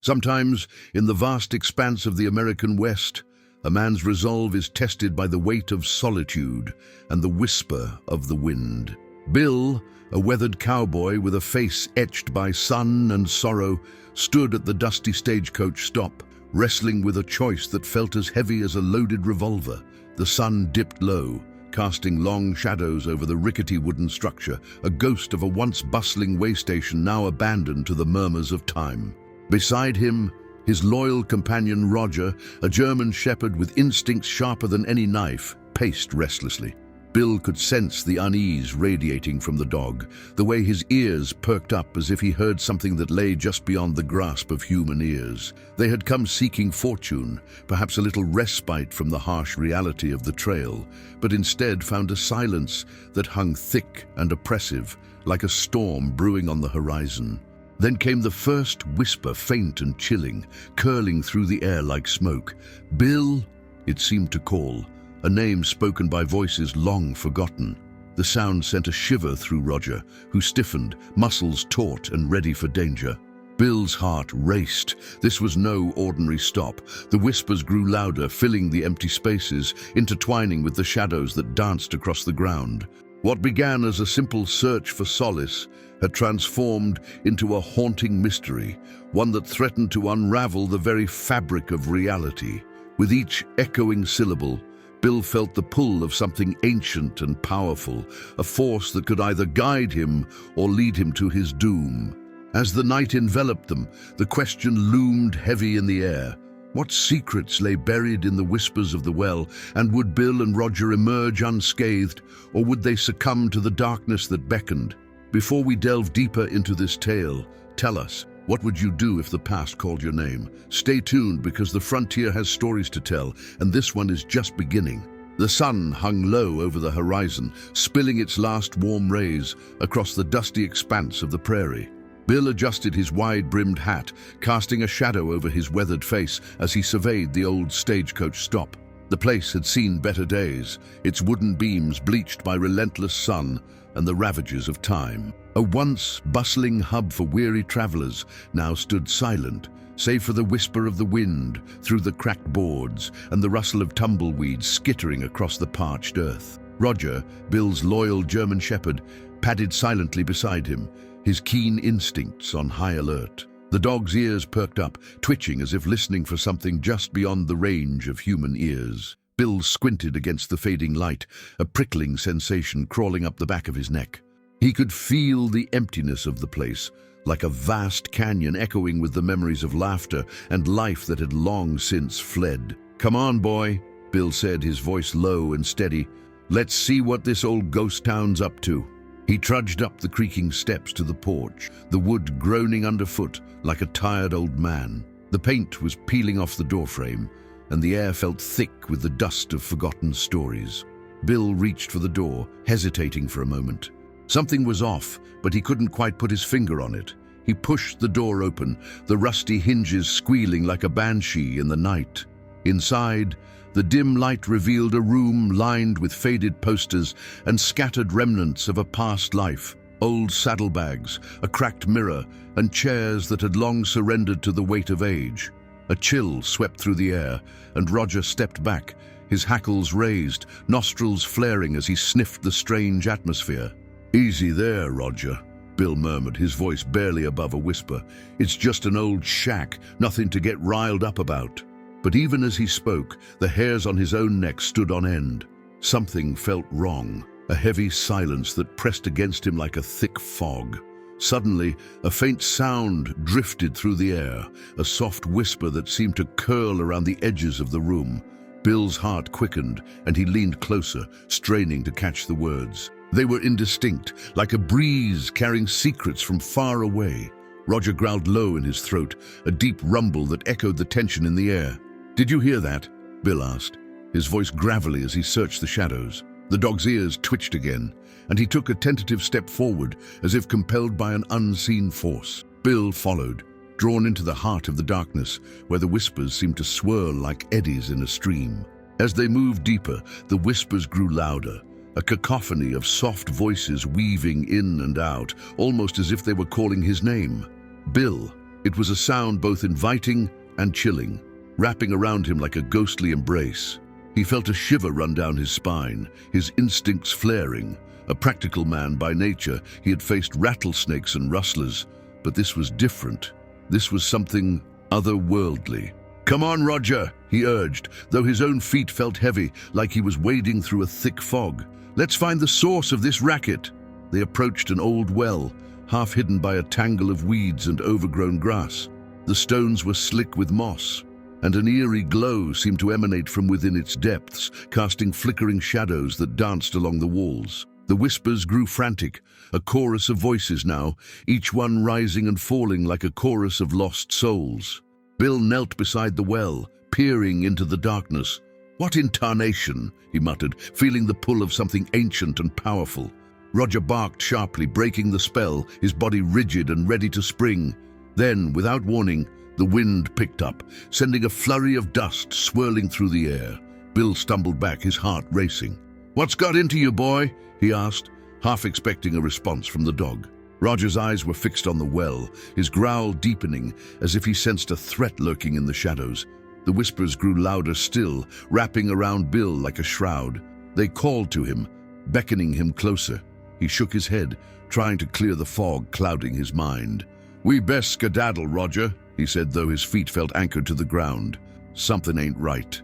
Sometimes, in the vast expanse of the American West, a man's resolve is tested by the weight of solitude and the whisper of the wind. Bill, a weathered cowboy with a face etched by sun and sorrow, stood at the dusty stagecoach stop, wrestling with a choice that felt as heavy as a loaded revolver. The sun dipped low, casting long shadows over the rickety wooden structure, a ghost of a once bustling way station now abandoned to the murmurs of time. Beside him, his loyal companion Roger, a German shepherd with instincts sharper than any knife, paced restlessly. Bill could sense the unease radiating from the dog, the way his ears perked up as if he heard something that lay just beyond the grasp of human ears. They had come seeking fortune, perhaps a little respite from the harsh reality of the trail, but instead found a silence that hung thick and oppressive, like a storm brewing on the horizon. Then came the first whisper, faint and chilling, curling through the air like smoke. "Bill," it seemed to call, a name spoken by voices long forgotten. The sound sent a shiver through Roger, who stiffened, muscles taut and ready for danger. Bill's heart raced. This was no ordinary stop. The whispers grew louder, filling the empty spaces, intertwining with the shadows that danced across the ground. What began as a simple search for solace had transformed into a haunting mystery, one that threatened to unravel the very fabric of reality. With each echoing syllable, Bill felt the pull of something ancient and powerful, a force that could either guide him or lead him to his doom. As the night enveloped them, the question loomed heavy in the air. What secrets lay buried in the whispers of the well, and would Bill and Roger emerge unscathed, or would they succumb to the darkness that beckoned? Before we delve deeper into this tale, tell us, what would you do if the past called your name? Stay tuned, because the frontier has stories to tell, and this one is just beginning. The sun hung low over the horizon, spilling its last warm rays across the dusty expanse of the prairie. Bill adjusted his wide-brimmed hat, casting a shadow over his weathered face as he surveyed the old stagecoach stop. The place had seen better days, its wooden beams bleached by relentless sun and the ravages of time. A once bustling hub for weary travelers now stood silent, save for the whisper of the wind through the cracked boards and the rustle of tumbleweeds skittering across the parched earth. Roger, Bill's loyal German shepherd, padded silently beside him, his keen instincts on high alert. The dog's ears perked up, twitching as if listening for something just beyond the range of human ears. Bill squinted against the fading light, a prickling sensation crawling up the back of his neck. He could feel the emptiness of the place, like a vast canyon echoing with the memories of laughter and life that had long since fled. "Come on, boy," Bill said, his voice low and steady. "Let's see what this old ghost town's up to." He trudged up the creaking steps to the porch, the wood groaning underfoot like a tired old man. The paint was peeling off the doorframe, and the air felt thick with the dust of forgotten stories. Bill reached for the door, hesitating for a moment. Something was off, but he couldn't quite put his finger on it. He pushed the door open, the rusty hinges squealing like a banshee in the night. Inside, the dim light revealed a room lined with faded posters and scattered remnants of a past life. Old saddlebags, a cracked mirror, and chairs that had long surrendered to the weight of age. A chill swept through the air, and Roger stepped back, his hackles raised, nostrils flaring as he sniffed the strange atmosphere. "Easy there, Roger," Bill murmured, his voice barely above a whisper. "It's just an old shack, nothing to get riled up about." But even as he spoke, the hairs on his own neck stood on end. Something felt wrong, a heavy silence that pressed against him like a thick fog. Suddenly, a faint sound drifted through the air, a soft whisper that seemed to curl around the edges of the room. Bill's heart quickened, and he leaned closer, straining to catch the words. They were indistinct, like a breeze carrying secrets from far away. Roger growled low in his throat, a deep rumble that echoed the tension in the air. "Did you hear that?" Bill asked, his voice gravelly as he searched the shadows. The dog's ears twitched again, and he took a tentative step forward, as if compelled by an unseen force. Bill followed, drawn into the heart of the darkness, where the whispers seemed to swirl like eddies in a stream. As they moved deeper, the whispers grew louder, a cacophony of soft voices weaving in and out, almost as if they were calling his name. "Bill." It was a sound both inviting and chilling, wrapping around him like a ghostly embrace. He felt a shiver run down his spine, his instincts flaring. A practical man by nature, he had faced rattlesnakes and rustlers, but this was different. This was something otherworldly. "Come on, Roger," he urged, though his own feet felt heavy, like he was wading through a thick fog. "Let's find the source of this racket." They approached an old well, half hidden by a tangle of weeds and overgrown grass. The stones were slick with moss, and an eerie glow seemed to emanate from within its depths, casting flickering shadows that danced along the walls. The whispers grew frantic, a chorus of voices now, each one rising and falling like a chorus of lost souls. Bill knelt beside the well, peering into the darkness. "What in tarnation?" he muttered, feeling the pull of something ancient and powerful. Roger barked sharply, breaking the spell, his body rigid and ready to spring. Then, without warning, the wind picked up, sending a flurry of dust swirling through the air. Bill stumbled back, his heart racing. "What's got into you, boy?" he asked, half expecting a response from the dog. Roger's eyes were fixed on the well, his growl deepening as if he sensed a threat lurking in the shadows. The whispers grew louder still, wrapping around Bill like a shroud. They called to him, beckoning him closer. He shook his head, trying to clear the fog clouding his mind. "We best skedaddle, Roger," he said, though his feet felt anchored to the ground. Something ain't right.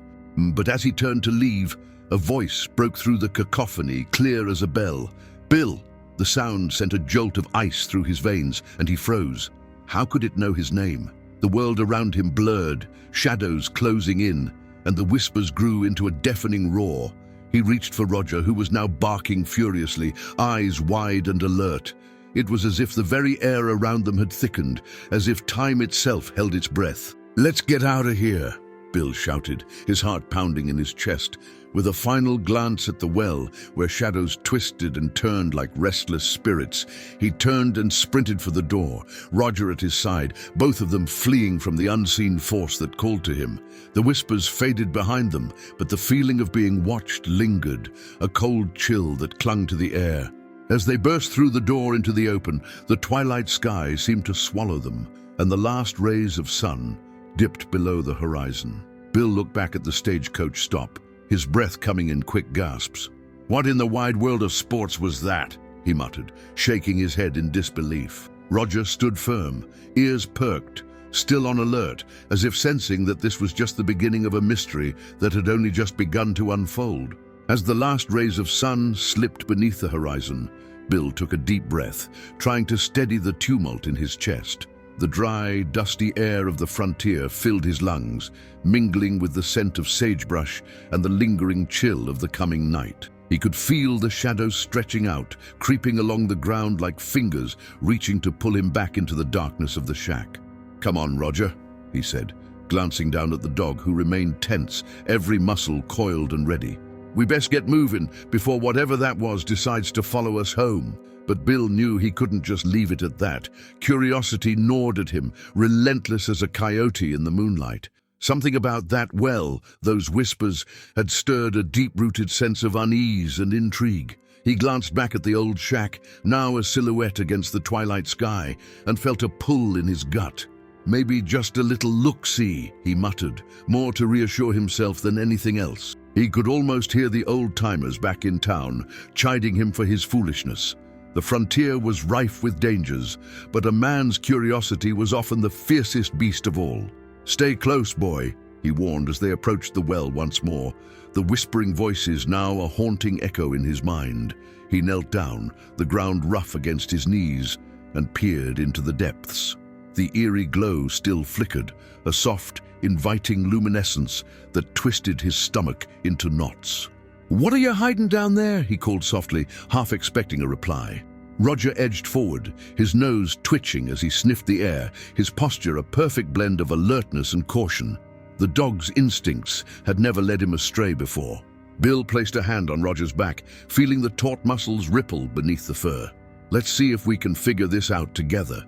But as he turned to leave, a voice broke through the cacophony, clear as a bell. "Bill!" The sound sent a jolt of ice through his veins, and he froze. How could it know his name? The world around him blurred, shadows closing in, and the whispers grew into a deafening roar. He reached for Roger, who was now barking furiously, eyes wide and alert. It was as if the very air around them had thickened, as if time itself held its breath. "Let's get out of here," Bill shouted, his heart pounding in his chest. With a final glance at the well, where shadows twisted and turned like restless spirits, he turned and sprinted for the door, Roger at his side, both of them fleeing from the unseen force that called to him. The whispers faded behind them, but the feeling of being watched lingered, a cold chill that clung to the air. As they burst through the door into the open, the twilight sky seemed to swallow them, and the last rays of sun dipped below the horizon. Bill looked back at the stagecoach stop, his breath coming in quick gasps. "What in the wide world of sports was that?" he muttered, shaking his head in disbelief. Roger stood firm, ears perked, still on alert, as if sensing that this was just the beginning of a mystery that had only just begun to unfold. As the last rays of sun slipped beneath the horizon, Bill took a deep breath, trying to steady the tumult in his chest. The dry, dusty air of the frontier filled his lungs, mingling with the scent of sagebrush and the lingering chill of the coming night. He could feel the shadows stretching out, creeping along the ground like fingers reaching to pull him back into the darkness of the shack. "Come on, Roger," he said, glancing down at the dog, who remained tense, every muscle coiled and ready. "We best get moving before whatever that was decides to follow us home." But Bill knew he couldn't just leave it at that. Curiosity gnawed at him, relentless as a coyote in the moonlight. Something about that well, those whispers, had stirred a deep-rooted sense of unease and intrigue. He glanced back at the old shack, now a silhouette against the twilight sky, and felt a pull in his gut. "Maybe just a little look-see," he muttered, more to reassure himself than anything else. He could almost hear the old-timers back in town, chiding him for his foolishness. The frontier was rife with dangers, but a man's curiosity was often the fiercest beast of all. "Stay close, boy," he warned as they approached the well once more, the whispering voices now a haunting echo in his mind. He knelt down, the ground rough against his knees, and peered into the depths. The eerie glow still flickered, a soft, inviting luminescence that twisted his stomach into knots. "What are you hiding down there?" he called softly, half expecting a reply. Roger edged forward, his nose twitching as he sniffed the air, his posture a perfect blend of alertness and caution. The dog's instincts had never led him astray before. Bill placed a hand on Roger's back, feeling the taut muscles ripple beneath the fur. "Let's see if we can figure this out together."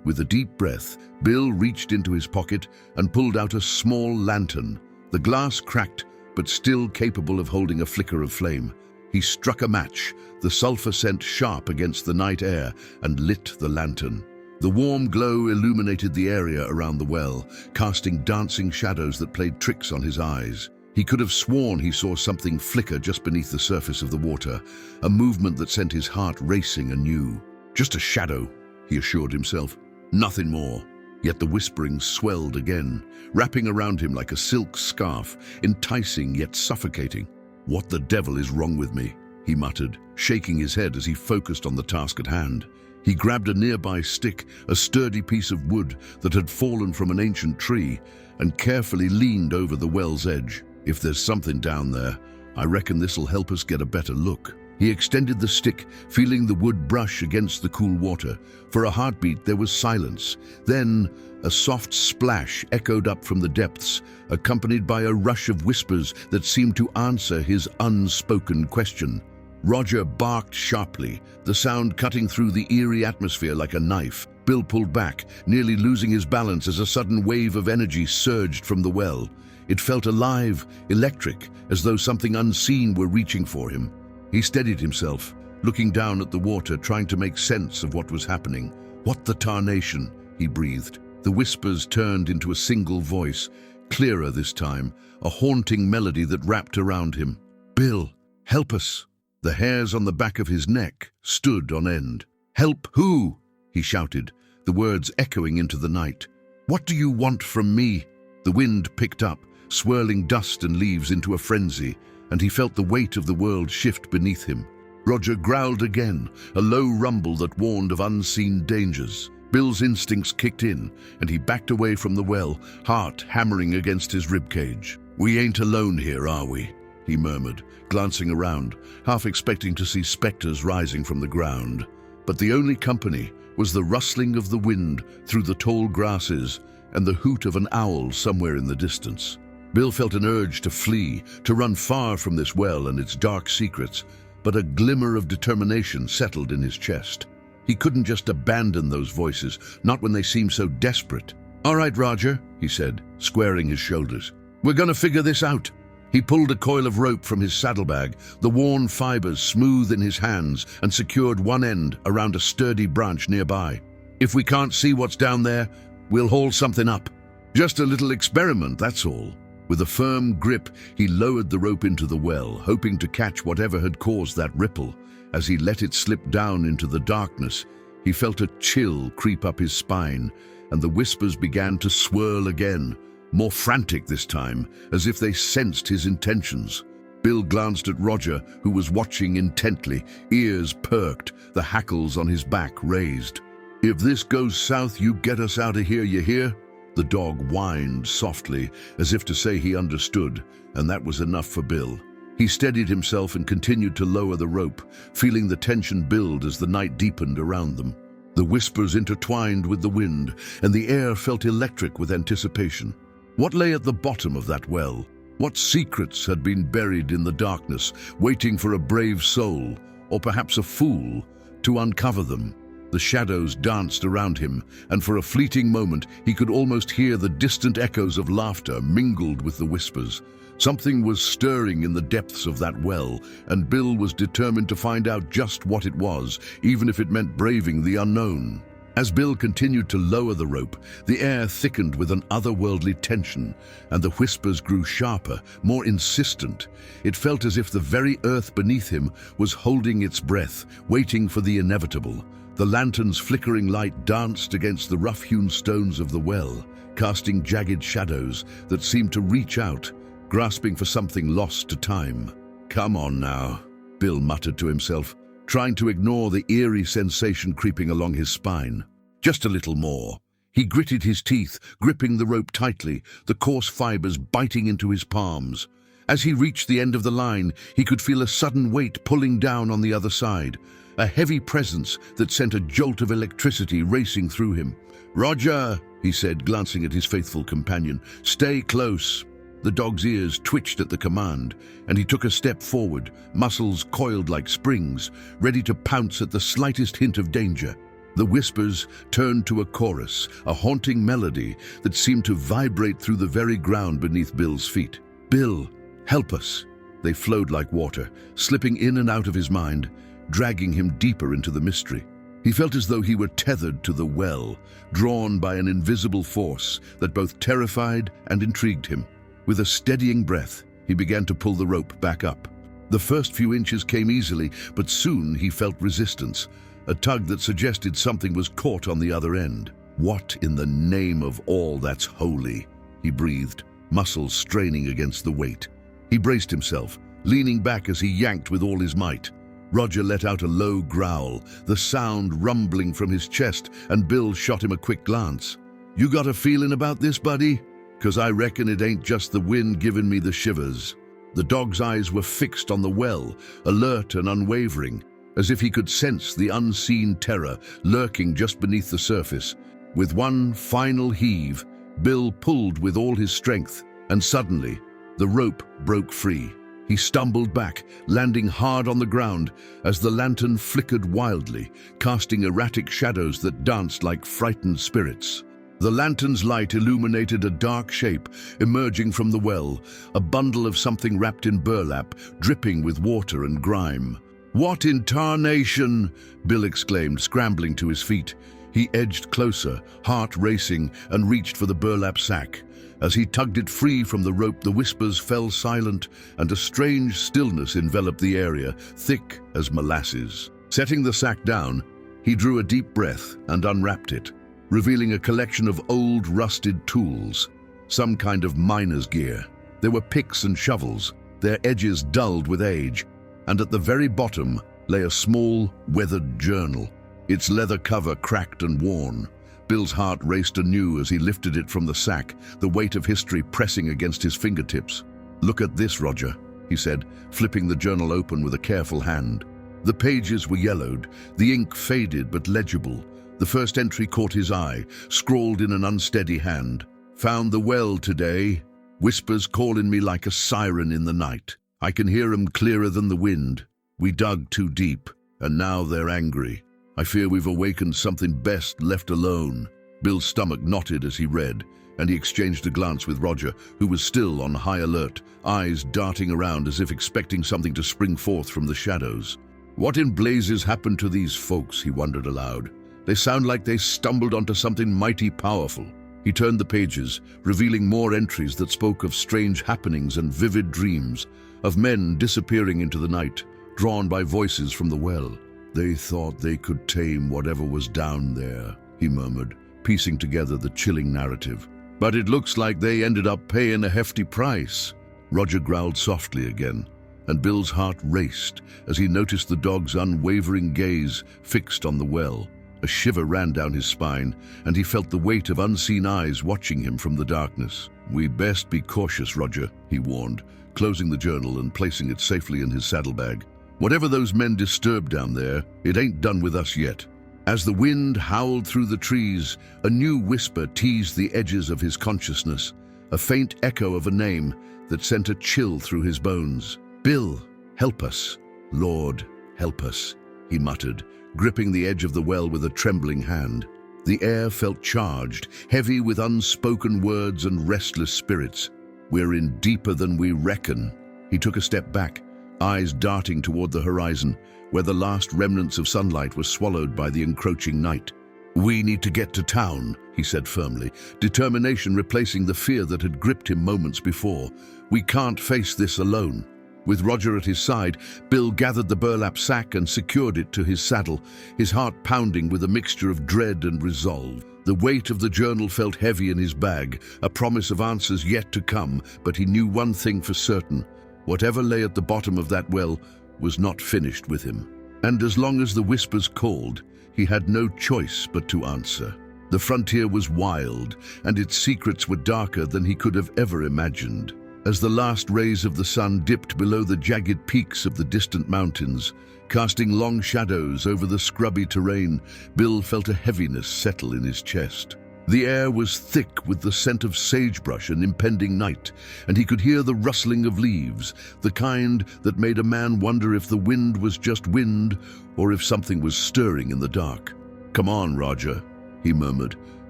With a deep breath, Bill reached into his pocket and pulled out a small lantern. The glass cracked, but still capable of holding a flicker of flame. He struck a match, the sulfur scent sharp against the night air, and lit the lantern. The warm glow illuminated the area around the well, casting dancing shadows that played tricks on his eyes. He could have sworn he saw something flicker just beneath the surface of the water, a movement that sent his heart racing anew. Just a shadow, he assured himself. Nothing more. Yet the whispering swelled again, wrapping around him like a silk scarf, enticing yet suffocating. "What the devil is wrong with me?" he muttered, shaking his head as he focused on the task at hand. He grabbed a nearby stick, a sturdy piece of wood that had fallen from an ancient tree, and carefully leaned over the well's edge. "If there's something down there, I reckon this'll help us get a better look." He extended the stick, feeling the wood brush against the cool water. For a heartbeat, there was silence. Then, a soft splash echoed up from the depths, accompanied by a rush of whispers that seemed to answer his unspoken question. Roger barked sharply, the sound cutting through the eerie atmosphere like a knife. Bill pulled back, nearly losing his balance as a sudden wave of energy surged from the well. It felt alive, electric, as though something unseen were reaching for him. He steadied himself, looking down at the water, trying to make sense of what was happening. "What the tarnation?" he breathed. The whispers turned into a single voice, clearer this time, a haunting melody that wrapped around him. "Bill, help us!" The hairs on the back of his neck stood on end. "Help who?" he shouted, the words echoing into the night. "What do you want from me?" The wind picked up, swirling dust and leaves into a frenzy, and he felt the weight of the world shift beneath him. Roger growled again, a low rumble that warned of unseen dangers. Bill's instincts kicked in, and he backed away from the well, heart hammering against his ribcage. "We ain't alone here, are we?" he murmured, glancing around, half expecting to see specters rising from the ground. But the only company was the rustling of the wind through the tall grasses and the hoot of an owl somewhere in the distance. Bill felt an urge to flee, to run far from this well and its dark secrets, but a glimmer of determination settled in his chest. He couldn't just abandon those voices, not when they seemed so desperate. "All right, Roger," he said, squaring his shoulders. "We're gonna figure this out." He pulled a coil of rope from his saddlebag, the worn fibers smooth in his hands, and secured one end around a sturdy branch nearby. "If we can't see what's down there, we'll haul something up. Just a little experiment, that's all." With a firm grip, he lowered the rope into the well, hoping to catch whatever had caused that ripple. As he let it slip down into the darkness, he felt a chill creep up his spine, and the whispers began to swirl again, more frantic this time, as if they sensed his intentions. Bill glanced at Roger, who was watching intently, ears perked, the hackles on his back raised. "If this goes south, you get us out of here, you hear?" The dog whined softly, as if to say he understood, and that was enough for Bill. He steadied himself and continued to lower the rope, feeling the tension build as the night deepened around them. The whispers intertwined with the wind, and the air felt electric with anticipation. What lay at the bottom of that well? What secrets had been buried in the darkness, waiting for a brave soul, or perhaps a fool, to uncover them? The shadows danced around him, and for a fleeting moment he could almost hear the distant echoes of laughter mingled with the whispers. Something was stirring in the depths of that well, and Bill was determined to find out just what it was, even if it meant braving the unknown. As Bill continued to lower the rope, the air thickened with an otherworldly tension, and the whispers grew sharper, more insistent. It felt as if the very earth beneath him was holding its breath, waiting for the inevitable. The lantern's flickering light danced against the rough-hewn stones of the well, casting jagged shadows that seemed to reach out, grasping for something lost to time. "Come on now," Bill muttered to himself, trying to ignore the eerie sensation creeping along his spine. "Just a little more." He gritted his teeth, gripping the rope tightly, the coarse fibers biting into his palms. As he reached the end of the line, he could feel a sudden weight pulling down on the other side, a heavy presence that sent a jolt of electricity racing through him. "Roger," he said, glancing at his faithful companion, "stay close." The dog's ears twitched at the command, and he took a step forward, muscles coiled like springs, ready to pounce at the slightest hint of danger. The whispers turned to a chorus, a haunting melody that seemed to vibrate through the very ground beneath Bill's feet. "Bill, help us." They flowed like water, slipping in and out of his mind, dragging him deeper into the mystery. He felt as though he were tethered to the well, drawn by an invisible force that both terrified and intrigued him. With a steadying breath, he began to pull the rope back up. The first few inches came easily, but soon he felt resistance, a tug that suggested something was caught on the other end. "What in the name of all that's holy?" he breathed, muscles straining against the weight. He braced himself, leaning back as he yanked with all his might. Roger let out a low growl, the sound rumbling from his chest, and Bill shot him a quick glance. "You got a feeling about this, buddy? 'Cause I reckon it ain't just the wind giving me the shivers." The dog's eyes were fixed on the well, alert and unwavering, as if he could sense the unseen terror lurking just beneath the surface. With one final heave, Bill pulled with all his strength, and suddenly, the rope broke free. He stumbled back, landing hard on the ground as the lantern flickered wildly, casting erratic shadows that danced like frightened spirits. The lantern's light illuminated a dark shape emerging from the well, a bundle of something wrapped in burlap, dripping with water and grime. "What in tarnation?" Bill exclaimed, scrambling to his feet. He edged closer, heart racing, and reached for the burlap sack. As he tugged it free from the rope, the whispers fell silent, and a strange stillness enveloped the area, thick as molasses. Setting the sack down, he drew a deep breath and unwrapped it, revealing a collection of old, rusted tools, some kind of miner's gear. There were picks and shovels, their edges dulled with age, and at the very bottom lay a small, weathered journal, its leather cover cracked and worn. Bill's heart raced anew as he lifted it from the sack, the weight of history pressing against his fingertips. "Look at this, Roger," he said, flipping the journal open with a careful hand. The pages were yellowed, the ink faded but legible. The first entry caught his eye, scrawled in an unsteady hand. "Found the well today. Whispers calling me like a siren in the night. I can hear 'em clearer than the wind. We dug too deep, and now they're angry. I fear we've awakened something best left alone." Bill's stomach knotted as he read, and he exchanged a glance with Roger, who was still on high alert, eyes darting around as if expecting something to spring forth from the shadows. "What in blazes happened to these folks?" he wondered aloud. "They sound like they stumbled onto something mighty powerful." He turned the pages, revealing more entries that spoke of strange happenings and vivid dreams, of men disappearing into the night, drawn by voices from the well. "They thought they could tame whatever was down there," he murmured, piecing together the chilling narrative. "But it looks like they ended up paying a hefty price." Roger growled softly again, and Bill's heart raced as he noticed the dog's unwavering gaze fixed on the well. A shiver ran down his spine, and he felt the weight of unseen eyes watching him from the darkness. "We best be cautious, Roger," he warned, closing the journal and placing it safely in his saddlebag. "Whatever those men disturbed down there, it ain't done with us yet." As the wind howled through the trees, a new whisper teased the edges of his consciousness, a faint echo of a name that sent a chill through his bones. "Bill, help us. Lord, help us," he muttered, gripping the edge of the well with a trembling hand. The air felt charged, heavy with unspoken words and restless spirits. "We're in deeper than we reckon." He took a step back, eyes darting toward the horizon, where the last remnants of sunlight were swallowed by the encroaching night. "We need to get to town," he said firmly, determination replacing the fear that had gripped him moments before. "We can't face this alone." With Roger at his side, Bill gathered the burlap sack and secured it to his saddle, his heart pounding with a mixture of dread and resolve. The weight of the journal felt heavy in his bag, a promise of answers yet to come, but he knew one thing for certain. Whatever lay at the bottom of that well was not finished with him. And as long as the whispers called, he had no choice but to answer. The frontier was wild, and its secrets were darker than he could have ever imagined. As the last rays of the sun dipped below the jagged peaks of the distant mountains, casting long shadows over the scrubby terrain, Bill felt a heaviness settle in his chest. The air was thick with the scent of sagebrush and impending night, and he could hear the rustling of leaves, the kind that made a man wonder if the wind was just wind or if something was stirring in the dark. "Come on, Roger," he murmured,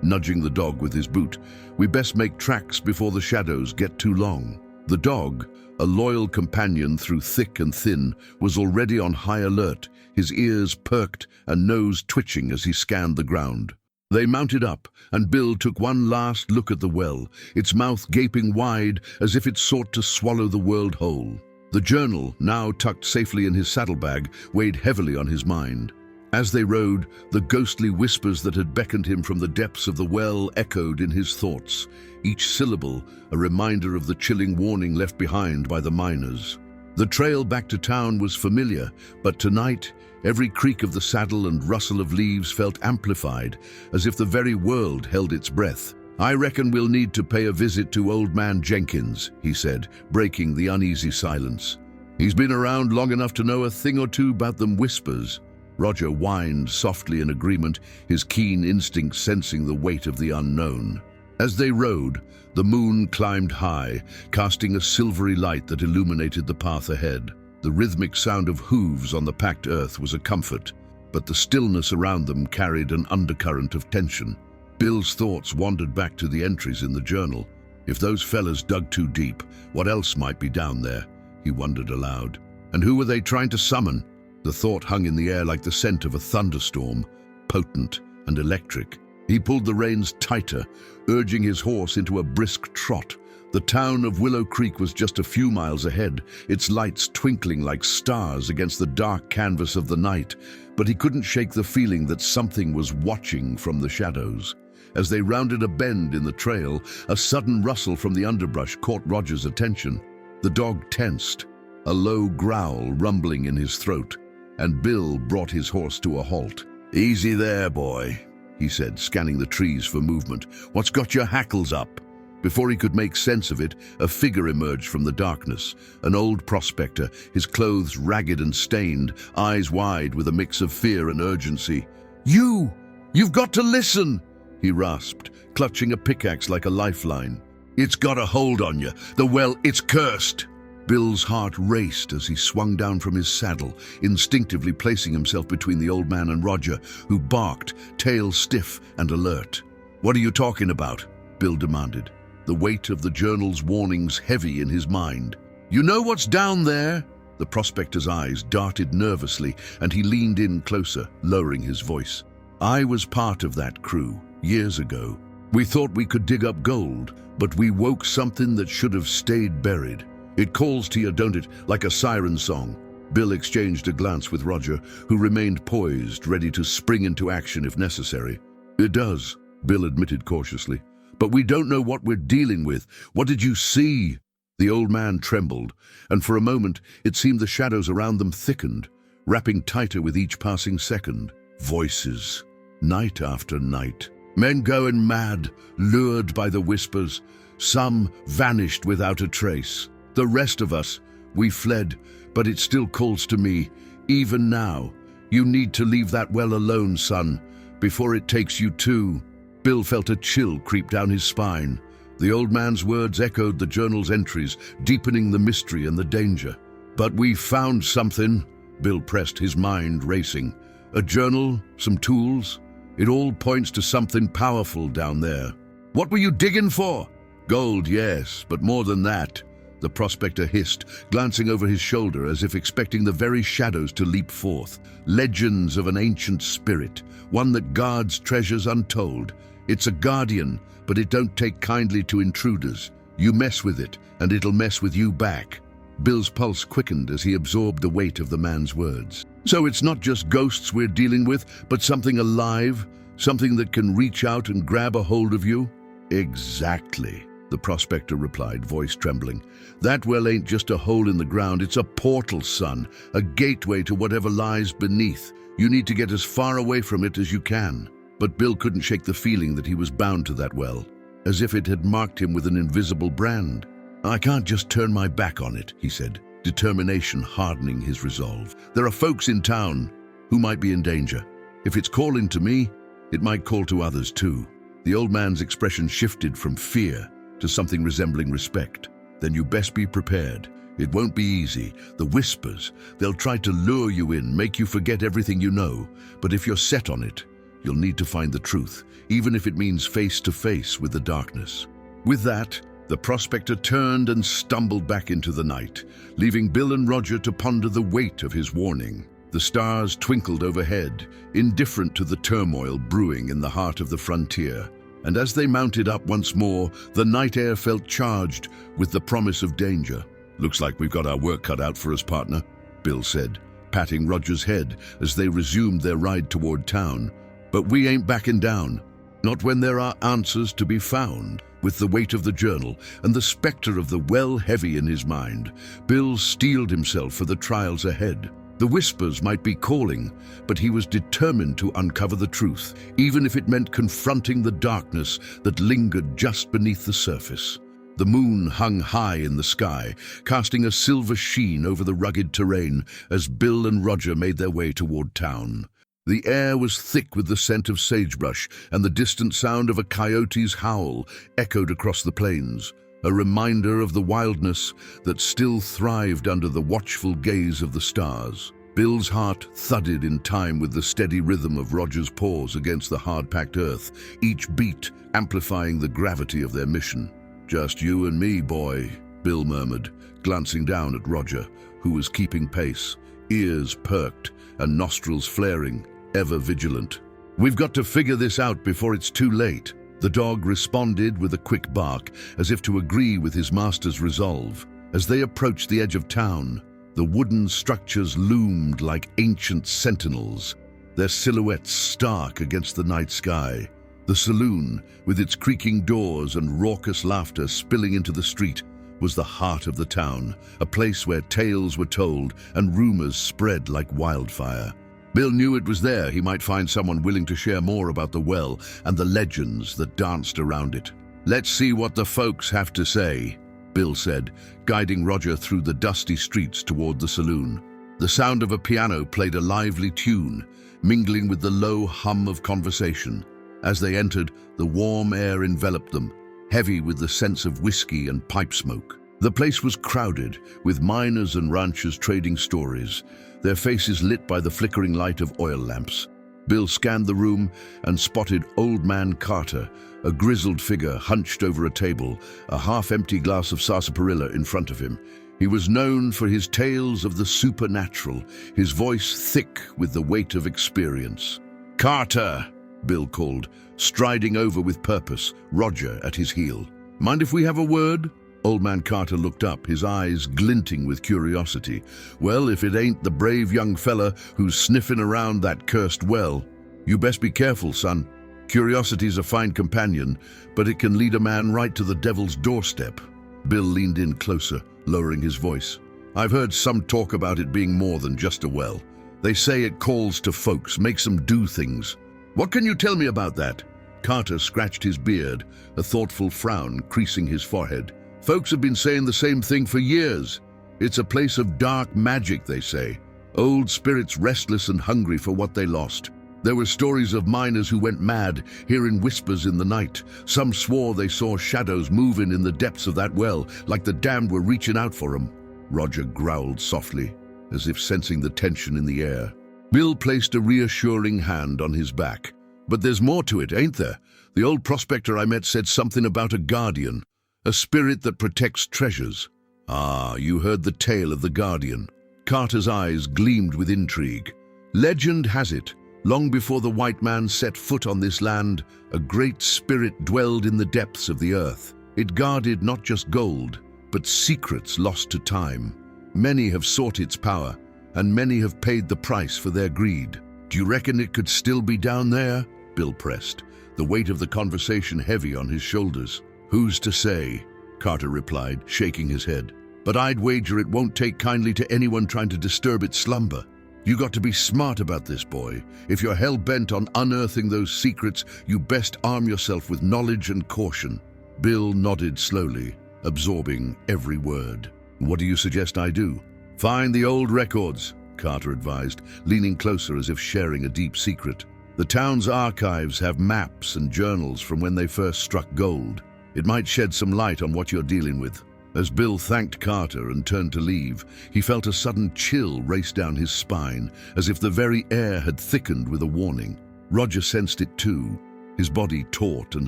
nudging the dog with his boot. "We best make tracks before the shadows get too long." The dog, a loyal companion through thick and thin, was already on high alert, his ears perked and nose twitching as he scanned the ground. They mounted up, and Bill took one last look at the well, its mouth gaping wide as if it sought to swallow the world whole. The journal, now tucked safely in his saddlebag, weighed heavily on his mind. As they rode, the ghostly whispers that had beckoned him from the depths of the well echoed in his thoughts, each syllable a reminder of the chilling warning left behind by the miners. The trail back to town was familiar, but tonight, every creak of the saddle and rustle of leaves felt amplified, as if the very world held its breath. "I reckon we'll need to pay a visit to Old Man Jenkins," he said, breaking the uneasy silence. "He's been around long enough to know a thing or two about them whispers." Roger whined softly in agreement, his keen instinct sensing the weight of the unknown. As they rode, the moon climbed high, casting a silvery light that illuminated the path ahead. The rhythmic sound of hooves on the packed earth was a comfort, but the stillness around them carried an undercurrent of tension. Bill's thoughts wandered back to the entries in the journal. If those fellas dug too deep, what else might be down there? He wondered aloud. And who were they trying to summon? The thought hung in the air like the scent of a thunderstorm, potent and electric. He pulled the reins tighter, urging his horse into a brisk trot. The town of Willow Creek was just a few miles ahead, its lights twinkling like stars against the dark canvas of the night, but he couldn't shake the feeling that something was watching from the shadows. As they rounded a bend in the trail, a sudden rustle from the underbrush caught Roger's attention. The dog tensed, a low growl rumbling in his throat, and Bill brought his horse to a halt. "Easy there, boy," he said, scanning the trees for movement. "What's got your hackles up?" Before he could make sense of it, a figure emerged from the darkness, an old prospector, his clothes ragged and stained, eyes wide with a mix of fear and urgency. You've got to listen," he rasped, clutching a pickaxe like a lifeline. "It's got a hold on you. The well, it's cursed." Bill's heart raced as he swung down from his saddle, instinctively placing himself between the old man and Roger, who barked, tail stiff and alert. "What are you talking about?" Bill demanded, the weight of the journal's warnings heavy in his mind. "You know what's down there?" The prospector's eyes darted nervously, and he leaned in closer, lowering his voice. "I was part of that crew, years ago. We thought we could dig up gold, but we woke something that should have stayed buried. It calls to you, don't it, like a siren song?" Bill exchanged a glance with Roger, who remained poised, ready to spring into action if necessary. "It does," Bill admitted cautiously. "But we don't know what we're dealing with. What did you see?" The old man trembled, and for a moment it seemed the shadows around them thickened, wrapping tighter with each passing second. Voices, night after night. Men going mad, lured by the whispers. Some vanished without a trace. The rest of us, we fled, but it still calls to me, even now. You need to leave that well alone, son, before it takes you too. Bill felt a chill creep down his spine. The old man's words echoed the journal's entries, deepening the mystery and the danger. "But we found something," Bill pressed, his mind racing. "A journal, some tools. It all points to something powerful down there." "What were you digging for?" "Gold, yes, but more than that," the prospector hissed, glancing over his shoulder as if expecting the very shadows to leap forth. "Legends of an ancient spirit, one that guards treasures untold. It's a guardian, but it don't take kindly to intruders. You mess with it, and it'll mess with you back." Bill's pulse quickened as he absorbed the weight of the man's words. "So it's not just ghosts we're dealing with, but something alive, something that can reach out and grab a hold of you?" "Exactly," the prospector replied, voice trembling. "That well ain't just a hole in the ground, it's a portal, son, a gateway to whatever lies beneath. You need to get as far away from it as you can." But Bill couldn't shake the feeling that he was bound to that well, as if it had marked him with an invisible brand. "I can't just turn my back on it," he said, determination hardening his resolve. "There are folks in town who might be in danger. If it's calling to me, it might call to others too." The old man's expression shifted from fear to something resembling respect. "Then you best be prepared. It won't be easy. The whispers, they'll try to lure you in, make you forget everything you know. But if you're set on it, you'll need to find the truth, even if it means face to face with the darkness." With that, the prospector turned and stumbled back into the night, leaving Bill and Roger to ponder the weight of his warning. The stars twinkled overhead, indifferent to the turmoil brewing in the heart of the frontier. And as they mounted up once more, the night air felt charged with the promise of danger. "Looks like we've got our work cut out for us, partner," Bill said, patting Roger's head as they resumed their ride toward town. "But we ain't backing down. Not when there are answers to be found." With the weight of the journal and the specter of the well heavy in his mind, Bill steeled himself for the trials ahead. The whispers might be calling, but he was determined to uncover the truth, even if it meant confronting the darkness that lingered just beneath the surface. The moon hung high in the sky, casting a silver sheen over the rugged terrain as Bill and Roger made their way toward town. The air was thick with the scent of sagebrush, and the distant sound of a coyote's howl echoed across the plains, a reminder of the wildness that still thrived under the watchful gaze of the stars. Bill's heart thudded in time with the steady rhythm of Roger's paws against the hard-packed earth, each beat amplifying the gravity of their mission. "Just you and me, boy," Bill murmured, glancing down at Roger, who was keeping pace, ears perked and nostrils flaring, ever vigilant. "We've got to figure this out before it's too late." The dog responded with a quick bark, as if to agree with his master's resolve. As they approached the edge of town, the wooden structures loomed like ancient sentinels, their silhouettes stark against the night sky. The saloon, with its creaking doors and raucous laughter spilling into the street, was the heart of the town, a place where tales were told and rumors spread like wildfire. Bill knew it was there he might find someone willing to share more about the well and the legends that danced around it. "Let's see what the folks have to say," Bill said, guiding Roger through the dusty streets toward the saloon. The sound of a piano played a lively tune, mingling with the low hum of conversation. As they entered, the warm air enveloped them, heavy with the sense of whiskey and pipe smoke. The place was crowded, with miners and ranchers trading stories, their faces lit by the flickering light of oil lamps. Bill scanned the room and spotted Old Man Carter, a grizzled figure hunched over a table, a half-empty glass of sarsaparilla in front of him. He was known for his tales of the supernatural, his voice thick with the weight of experience. "Carter!" Bill called, striding over with purpose, Roger at his heel. "Mind if we have a word?" Old Man Carter looked up, his eyes glinting with curiosity. "Well, if it ain't the brave young fella who's sniffing around that cursed well. You best be careful, son. Curiosity's a fine companion, but it can lead a man right to the devil's doorstep." Bill leaned in closer, lowering his voice. "I've heard some talk about it being more than just a well. They say it calls to folks, makes them do things. What can you tell me about that?" Carter scratched his beard, a thoughtful frown creasing his forehead. "Folks have been saying the same thing for years. It's a place of dark magic, they say. Old spirits restless and hungry for what they lost. There were stories of miners who went mad, hearing whispers in the night. Some swore they saw shadows moving in the depths of that well, like the damned were reaching out for them." Roger growled softly, as if sensing the tension in the air. Bill placed a reassuring hand on his back. "But there's more to it, ain't there? The old prospector I met said something about a guardian. A spirit that protects treasures." "Ah, you heard the tale of the guardian." Carter's eyes gleamed with intrigue. "Legend has it, long before the white man set foot on this land, a great spirit dwelled in the depths of the earth. It guarded not just gold, but secrets lost to time. Many have sought its power, and many have paid the price for their greed. Do you reckon it could still be down there?" Bill pressed, the weight of the conversation heavy on his shoulders. "Who's to say?" Carter replied, shaking his head. "But I'd wager it won't take kindly to anyone trying to disturb its slumber. You got to be smart about this, boy. If you're hell-bent on unearthing those secrets, you best arm yourself with knowledge and caution." Bill nodded slowly, absorbing every word. "What do you suggest I do?" "Find the old records," Carter advised, leaning closer as if sharing a deep secret. "The town's archives have maps and journals from when they first struck gold. It might shed some light on what you're dealing with." As Bill thanked Carter and turned to leave, he felt a sudden chill race down his spine, as if the very air had thickened with a warning. Roger sensed it too, his body taut and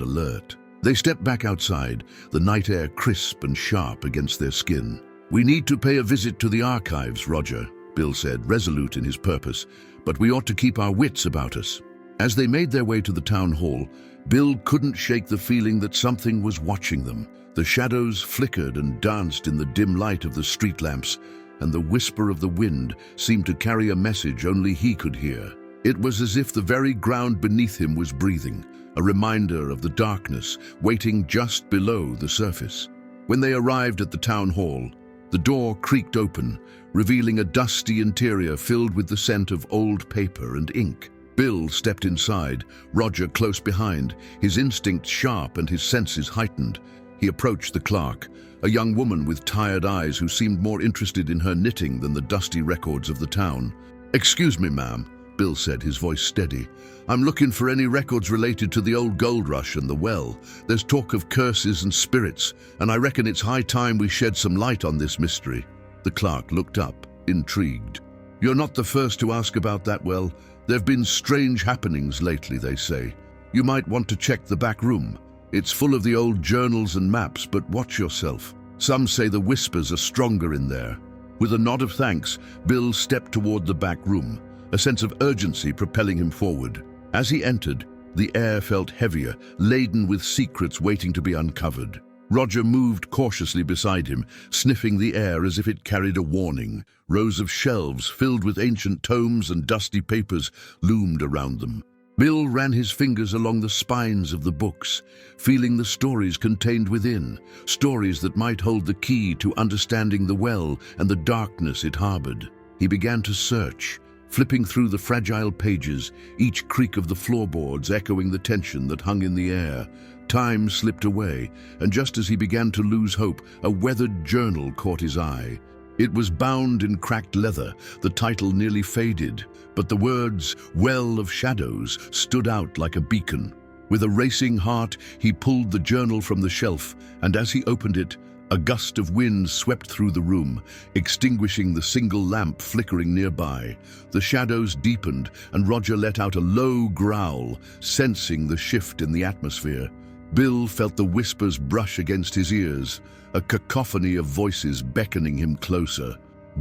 alert. They stepped back outside, the night air crisp and sharp against their skin. "We need to pay a visit to the archives, Roger," Bill said, resolute in his purpose, "but we ought to keep our wits about us." As they made their way to the town hall, Bill couldn't shake the feeling that something was watching them. The shadows flickered and danced in the dim light of the street lamps, and the whisper of the wind seemed to carry a message only he could hear. It was as if the very ground beneath him was breathing, a reminder of the darkness waiting just below the surface. When they arrived at the town hall, the door creaked open, revealing a dusty interior filled with the scent of old paper and ink. Bill stepped inside, Roger close behind, his instincts sharp and his senses heightened. He approached the clerk, a young woman with tired eyes who seemed more interested in her knitting than the dusty records of the town. "Excuse me, ma'am," Bill said, his voice steady. "I'm looking for any records related to the old gold rush and the well. There's talk of curses and spirits, and I reckon it's high time we shed some light on this mystery." The clerk looked up, intrigued. "You're not the first to ask about that well. There've been strange happenings lately, they say. You might want to check the back room. It's full of the old journals and maps, but watch yourself. Some say the whispers are stronger in there." With a nod of thanks, Bill stepped toward the back room, a sense of urgency propelling him forward. As he entered, the air felt heavier, laden with secrets waiting to be uncovered. Roger moved cautiously beside him, sniffing the air as if it carried a warning. Rows of shelves filled with ancient tomes and dusty papers loomed around them. Bill ran his fingers along the spines of the books, feeling the stories contained within, stories that might hold the key to understanding the well and the darkness it harbored. He began to search, flipping through the fragile pages, each creak of the floorboards echoing the tension that hung in the air. Time slipped away, and just as he began to lose hope, a weathered journal caught his eye. It was bound in cracked leather, the title nearly faded, but the words, "Well of Shadows," stood out like a beacon. With a racing heart, he pulled the journal from the shelf, and as he opened it, a gust of wind swept through the room, extinguishing the single lamp flickering nearby. The shadows deepened, and Roger let out a low growl, sensing the shift in the atmosphere. Bill felt the whispers brush against his ears, a cacophony of voices beckoning him closer.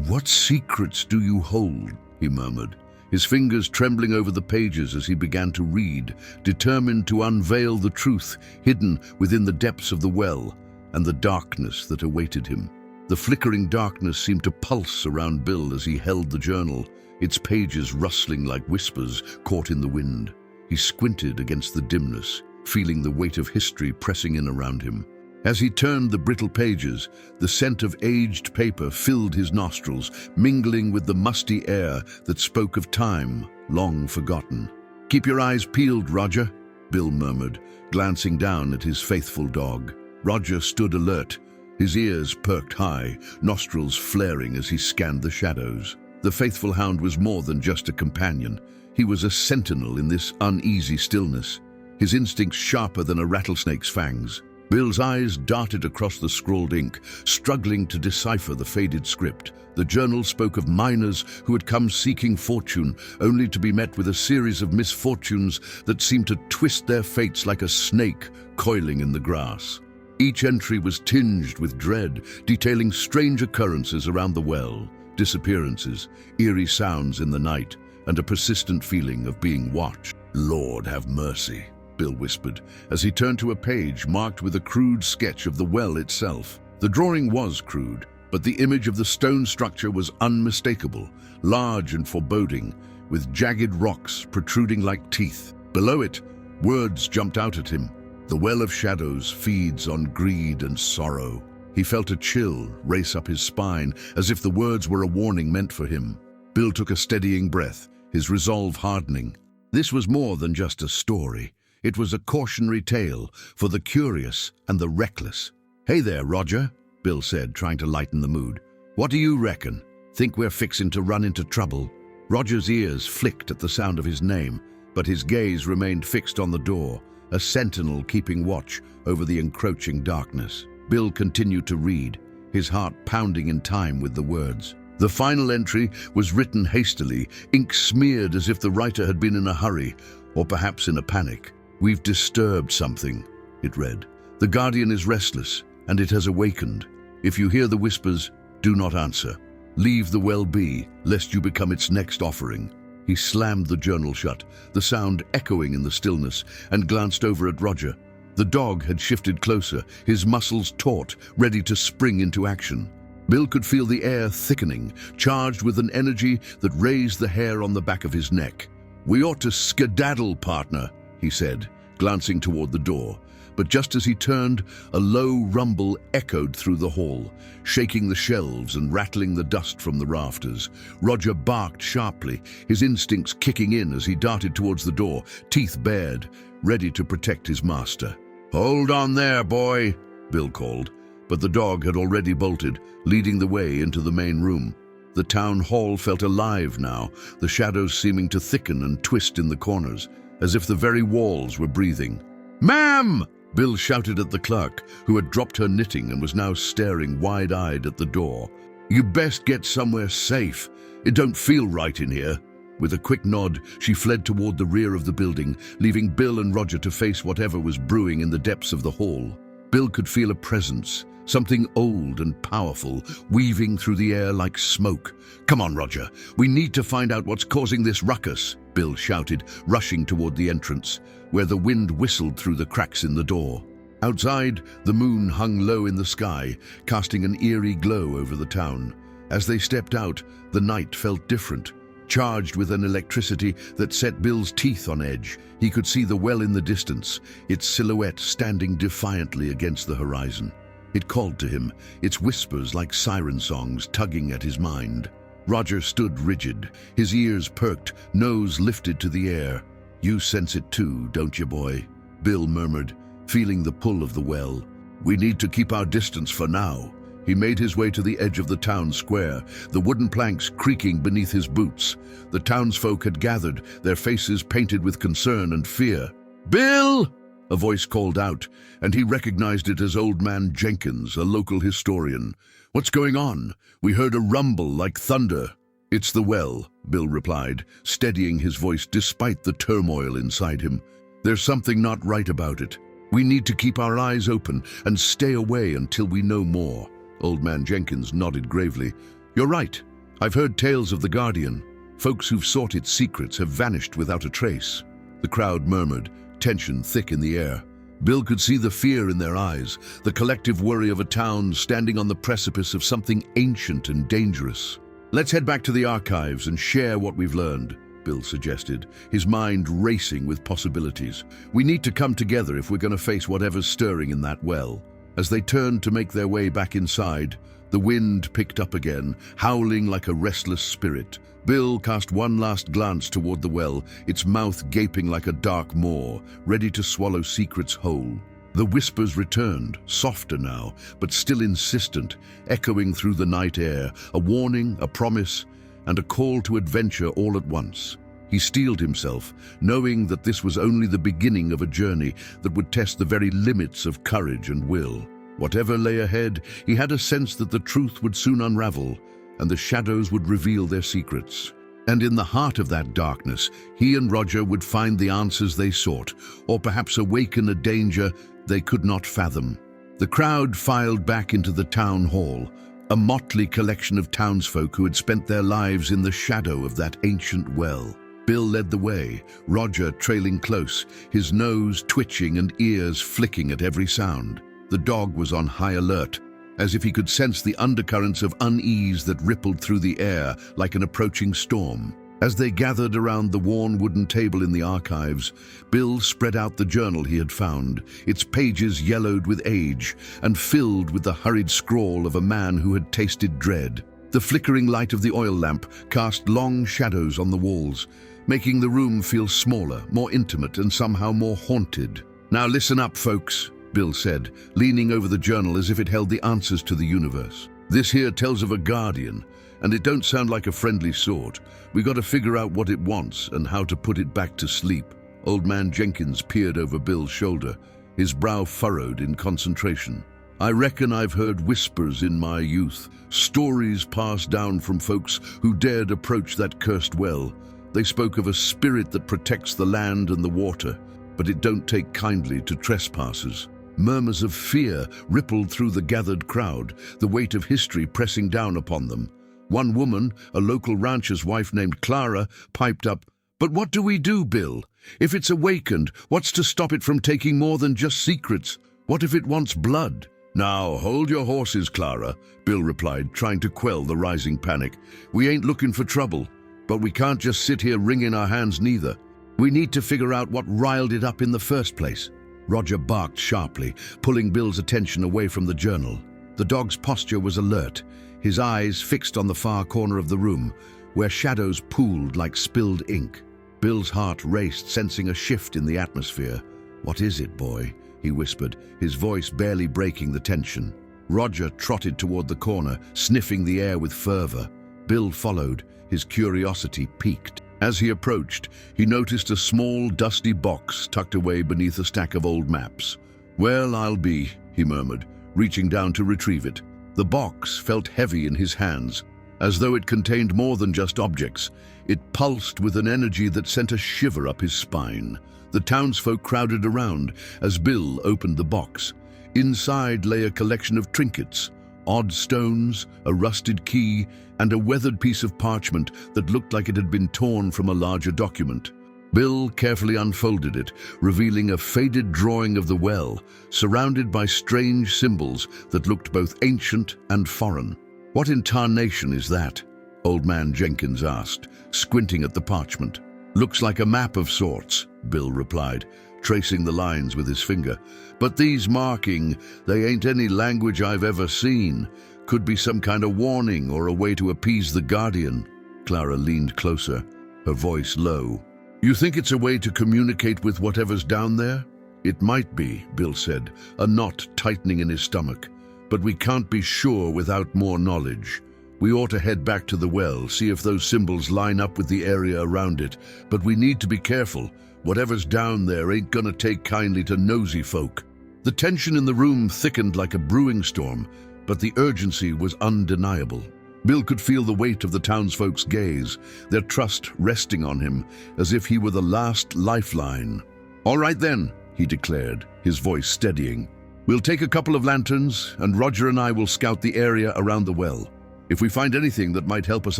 "What secrets do you hold?" he murmured, his fingers trembling over the pages as he began to read, determined to unveil the truth hidden within the depths of the well and the darkness that awaited him. The flickering darkness seemed to pulse around Bill as he held the journal, its pages rustling like whispers caught in the wind. He squinted against the dimness, feeling the weight of history pressing in around him. As he turned the brittle pages, the scent of aged paper filled his nostrils, mingling with the musty air that spoke of time long forgotten. "Keep your eyes peeled, Roger," Bill murmured, glancing down at his faithful dog. Roger stood alert, his ears perked high, nostrils flaring as he scanned the shadows. The faithful hound was more than just a companion. He was a sentinel in this uneasy stillness, his instincts sharper than a rattlesnake's fangs. Bill's eyes darted across the scrawled ink, struggling to decipher the faded script. The journal spoke of miners who had come seeking fortune, only to be met with a series of misfortunes that seemed to twist their fates like a snake coiling in the grass. Each entry was tinged with dread, detailing strange occurrences around the well, disappearances, eerie sounds in the night, and a persistent feeling of being watched. "Lord have mercy," Bill whispered, as he turned to a page marked with a crude sketch of the well itself. The drawing was crude, but the image of the stone structure was unmistakable, large and foreboding, with jagged rocks protruding like teeth. Below it, words jumped out at him. "The well of shadows feeds on greed and sorrow." He felt a chill race up his spine, as if the words were a warning meant for him. Bill took a steadying breath, his resolve hardening. This was more than just a story. It was a cautionary tale for the curious and the reckless. "Hey there, Roger," Bill said, trying to lighten the mood. "What do you reckon? Think we're fixing to run into trouble?" Roger's ears flicked at the sound of his name, but his gaze remained fixed on the door, a sentinel keeping watch over the encroaching darkness. Bill continued to read, his heart pounding in time with the words. The final entry was written hastily, ink smeared as if the writer had been in a hurry, or perhaps in a panic. "We've disturbed something," it read. "The guardian is restless, and it has awakened. If you hear the whispers, do not answer." Leave the well be, lest you become its next offering. He slammed the journal shut, the sound echoing in the stillness, and glanced over at Roger. The dog had shifted closer, his muscles taut, ready to spring into action. Bill could feel the air thickening, charged with an energy that raised the hair on the back of his neck. "We ought to skedaddle, partner," he said, glancing toward the door. But just as he turned, a low rumble echoed through the hall, shaking the shelves and rattling the dust from the rafters. Roger barked sharply, his instincts kicking in as he darted towards the door, teeth bared, ready to protect his master. "Hold on there, boy," Bill called, but the dog had already bolted, leading the way into the main room. The town hall felt alive now, the shadows seeming to thicken and twist in the corners, as if the very walls were breathing. "Ma'am!" Bill shouted at the clerk, who had dropped her knitting and was now staring wide-eyed at the door. "You best get somewhere safe. It don't feel right in here." With a quick nod, she fled toward the rear of the building, leaving Bill and Roger to face whatever was brewing in the depths of the hall. Bill could feel a presence, something old and powerful, weaving through the air like smoke. "Come on, Roger. We need to find out what's causing this ruckus," Bill shouted, rushing toward the entrance, where the wind whistled through the cracks in the door. Outside, the moon hung low in the sky, casting an eerie glow over the town. As they stepped out, the night felt different, charged with an electricity that set Bill's teeth on edge. He could see the well in the distance, its silhouette standing defiantly against the horizon. It called to him, its whispers like siren songs tugging at his mind. Roger stood rigid, his ears perked, nose lifted to the air. "You sense it too, don't you, boy?" Bill murmured, feeling the pull of the well. "We need to keep our distance for now." He made his way to the edge of the town square, the wooden planks creaking beneath his boots. The townsfolk had gathered, their faces painted with concern and fear. "Bill!" A voice called out, and he recognized it as Old Man Jenkins, a local historian. "What's going on? We heard a rumble like thunder." "It's the well," Bill replied, steadying his voice despite the turmoil inside him. "There's something not right about it. We need to keep our eyes open and stay away until we know more." Old Man Jenkins nodded gravely. "You're right. I've heard tales of the Guardian. Folks who've sought its secrets have vanished without a trace." The crowd murmured, tension thick in the air. Bill could see the fear in their eyes, the collective worry of a town standing on the precipice of something ancient and dangerous. "Let's head back to the archives and share what we've learned," Bill suggested, his mind racing with possibilities. "We need to come together if we're going to face whatever's stirring in that well." As they turned to make their way back inside, the wind picked up again, howling like a restless spirit. Bill cast one last glance toward the well, its mouth gaping like a dark maw, ready to swallow secrets whole. The whispers returned, softer now, but still insistent, echoing through the night air, a warning, a promise, and a call to adventure all at once. He steeled himself, knowing that this was only the beginning of a journey that would test the very limits of courage and will. Whatever lay ahead, he had a sense that the truth would soon unravel, and the shadows would reveal their secrets. And in the heart of that darkness, he and Roger would find the answers they sought, or perhaps awaken a danger they could not fathom. The crowd filed back into the town hall, a motley collection of townsfolk who had spent their lives in the shadow of that ancient well. Bill led the way, Roger trailing close, his nose twitching and ears flicking at every sound. The dog was on high alert, as if he could sense the undercurrents of unease that rippled through the air like an approaching storm. As they gathered around the worn wooden table in the archives, Bill spread out the journal he had found, its pages yellowed with age and filled with the hurried scrawl of a man who had tasted dread. The flickering light of the oil lamp cast long shadows on the walls, making the room feel smaller, more intimate, and somehow more haunted. "Now listen up, folks," Bill said, leaning over the journal as if it held the answers to the universe. "This here tells of a guardian, and it don't sound like a friendly sort. We got to figure out what it wants and how to put it back to sleep." Old Man Jenkins peered over Bill's shoulder, his brow furrowed in concentration. "I reckon I've heard whispers in my youth, stories passed down from folks who dared approach that cursed well. They spoke of a spirit that protects the land and the water, but it don't take kindly to trespassers." Murmurs of fear rippled through the gathered crowd, the weight of history pressing down upon them. One woman, a local rancher's wife named Clara, piped up, "But what do we do, Bill? If it's awakened, what's to stop it from taking more than just secrets? What if it wants blood?" "Now, hold your horses, Clara," Bill replied, trying to quell the rising panic. "We ain't looking for trouble, but we can't just sit here wringing our hands neither. We need to figure out what riled it up in the first place." Roger barked sharply, pulling Bill's attention away from the journal. The dog's posture was alert, his eyes fixed on the far corner of the room, where shadows pooled like spilled ink. Bill's heart raced, sensing a shift in the atmosphere. "What is it, boy?" he whispered, his voice barely breaking the tension. Roger trotted toward the corner, sniffing the air with fervor. Bill followed, his curiosity piqued. As he approached, he noticed a small, dusty box tucked away beneath a stack of old maps. "Well, I'll be," he murmured, reaching down to retrieve it. The box felt heavy in his hands, as though it contained more than just objects. It pulsed with an energy that sent a shiver up his spine. The townsfolk crowded around as Bill opened the box. Inside lay a collection of trinkets, odd stones, a rusted key, and a weathered piece of parchment that looked like it had been torn from a larger document. Bill carefully unfolded it, revealing a faded drawing of the well, surrounded by strange symbols that looked both ancient and foreign. "What in tarnation is that?" Old Man Jenkins asked, squinting at the parchment. "Looks like a map of sorts," Bill replied, tracing the lines with his finger. "But these marking, they ain't any language I've ever seen. Could be some kind of warning or a way to appease the Guardian." Clara leaned closer, her voice low. "You think it's a way to communicate with whatever's down there?" "It might be," Bill said, a knot tightening in his stomach. "But we can't be sure without more knowledge. We ought to head back to the well, see if those symbols line up with the area around it. But we need to be careful. Whatever's down there ain't gonna take kindly to nosy folk." The tension in the room thickened like a brewing storm, but the urgency was undeniable. Bill could feel the weight of the townsfolk's gaze, their trust resting on him as if he were the last lifeline. "All right then," he declared, his voice steadying. "We'll take a couple of lanterns, and Roger and I will scout the area around the well. If we find anything that might help us